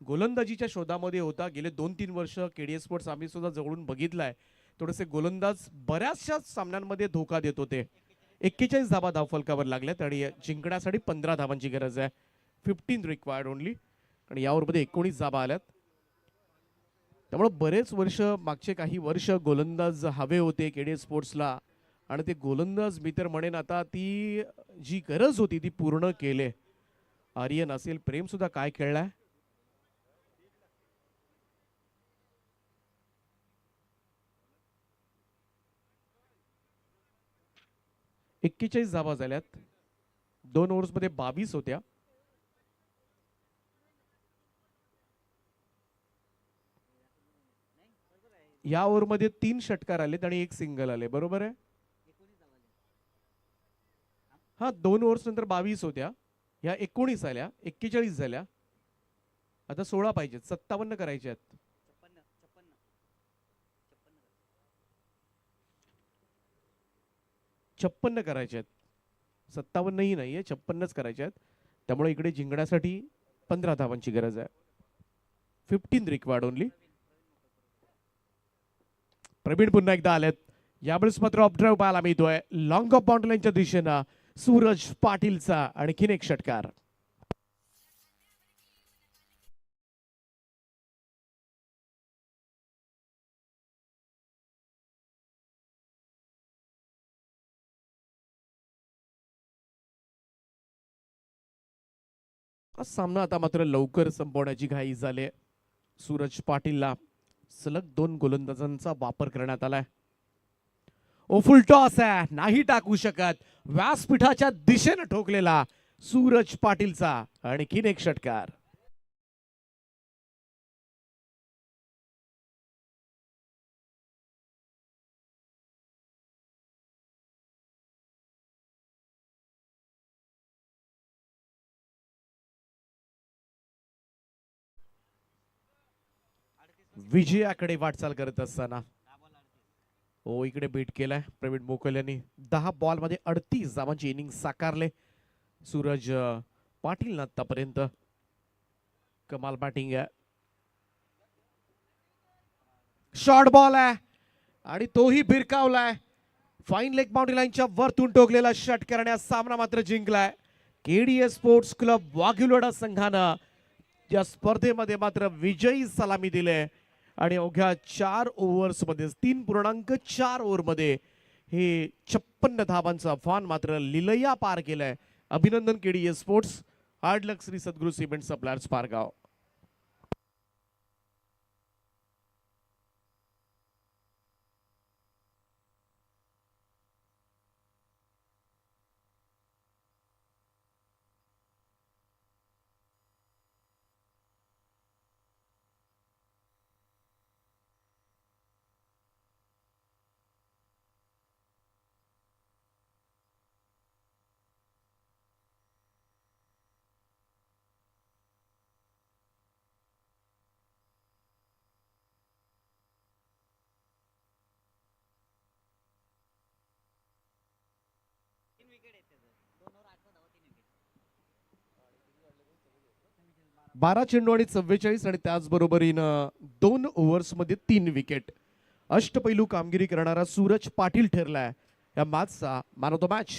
गोलंदाजीच्या शोधामध्ये होता. गेले 2-3 वर्ष केडीएस स्पोर्ट्स आम्ही सुद्धा जवळून बघितलाय. थोडेसे गोलंदाज बऱ्याचशा सामन्यांमध्ये धोका देत होते. 41 धावा धावफलकावर लागल्यात आणि जिंकण्यासाठी 15 धावांची गरज आहे. 15 रिक्वायर्ड ओनली. आणि या ओव्हरमध्ये 19 धावा आल्यात. त्यामुळे बरेच वर्ष, मागचे काही वर्ष गोलंदाज हवे होते केडीएस स्पोर्ट्सला, आणि ते गोलंदाज मी तर म्हणेन आता ती जी गरज होती ती पूर्ण केले. आर्यन असेल, प्रेम सुद्धा काय खेळलाय. एक्केचाळीस धावा झाल्यात. 2 ओव्हर्समध्ये 22 होत्या. या ओव्हरमध्ये 3 षटकार आलेत आणि 1 सिंगल आले, बरोबर आहे. हा 2 ओव्हर्स नंतर 22 होत्या, ह्या 19 आल्या, 41 झाल्या. आता 16 पाहिजेत, 57 करायचे आहेत. 56 करायचे आहेत. 57ही नाहीये, 56च करायचे आहेत. त्यामुळे इकडे जिंकण्यासाठी 15 धावांची गरज आहे. 15 रिक्वायर्ड ओनली. प्रवीण पुन्हा एकदा आलेत. यावेळेस मात्र ऑफ ड्राईव्ह पाहायला मिळतोय लॉंग ऑफ बाउंड्री लाईनच्या दिशेनं सूरज पाटीलचा आणखीन एक षटकार. सामना आता मात्र लवकर संपवण्याची घाई झाली. सूरज पाटीलला सलग 2 गोलंदाजांचा वापर करण्यात आलाय. फुल टॉस आहे, नाही टाकू शकत. व्यासपीठाच्या दिशेने ठोकलेला सूरज पाटीलचा आणखीन एक षटकार. विजयाकडे वाटचाल करत असताना इकडे बीट केलाय प्रवीण मोकल यांनी. 10 बॉलमध्ये 38 धावांची इनिंग साकारले सूरज पाटील आतापर्यंत. कमाल बॅटिंग आहे. शॉर्ट बॉल आहे आणि तोही भिरकावलाय. फाईन लेग बाउंड्री लाईनच्या वरतून टोकलेला षटकार आणि सामना मात्र जिंकलाय केडीएस स्पोर्ट्स क्लब वाघिवडा संघानं. या स्पर्धेमध्ये मात्र विजयी सलामी दिले आणि अवघ्या 4 ओव्हर्समध्ये 3.4 ओव्हरमध्ये हे 56 धावांचा अफवान मात्र लिलया पार केलाय. अभिनंदन केडीएस स्पोर्ट्स. हार्ड लक श्री सद्गुरू सिमेंट सप्लायर्स पारगाव. बारा चेंडू आणि 44 आणि त्याचबरोबरीनं 2 ओव्हर्समध्ये 3 विकेट. अष्टपैलू कामगिरी करणारा सूरज पाटील ठरलाय या मॅचचा मॅन ऑफ द मॅच.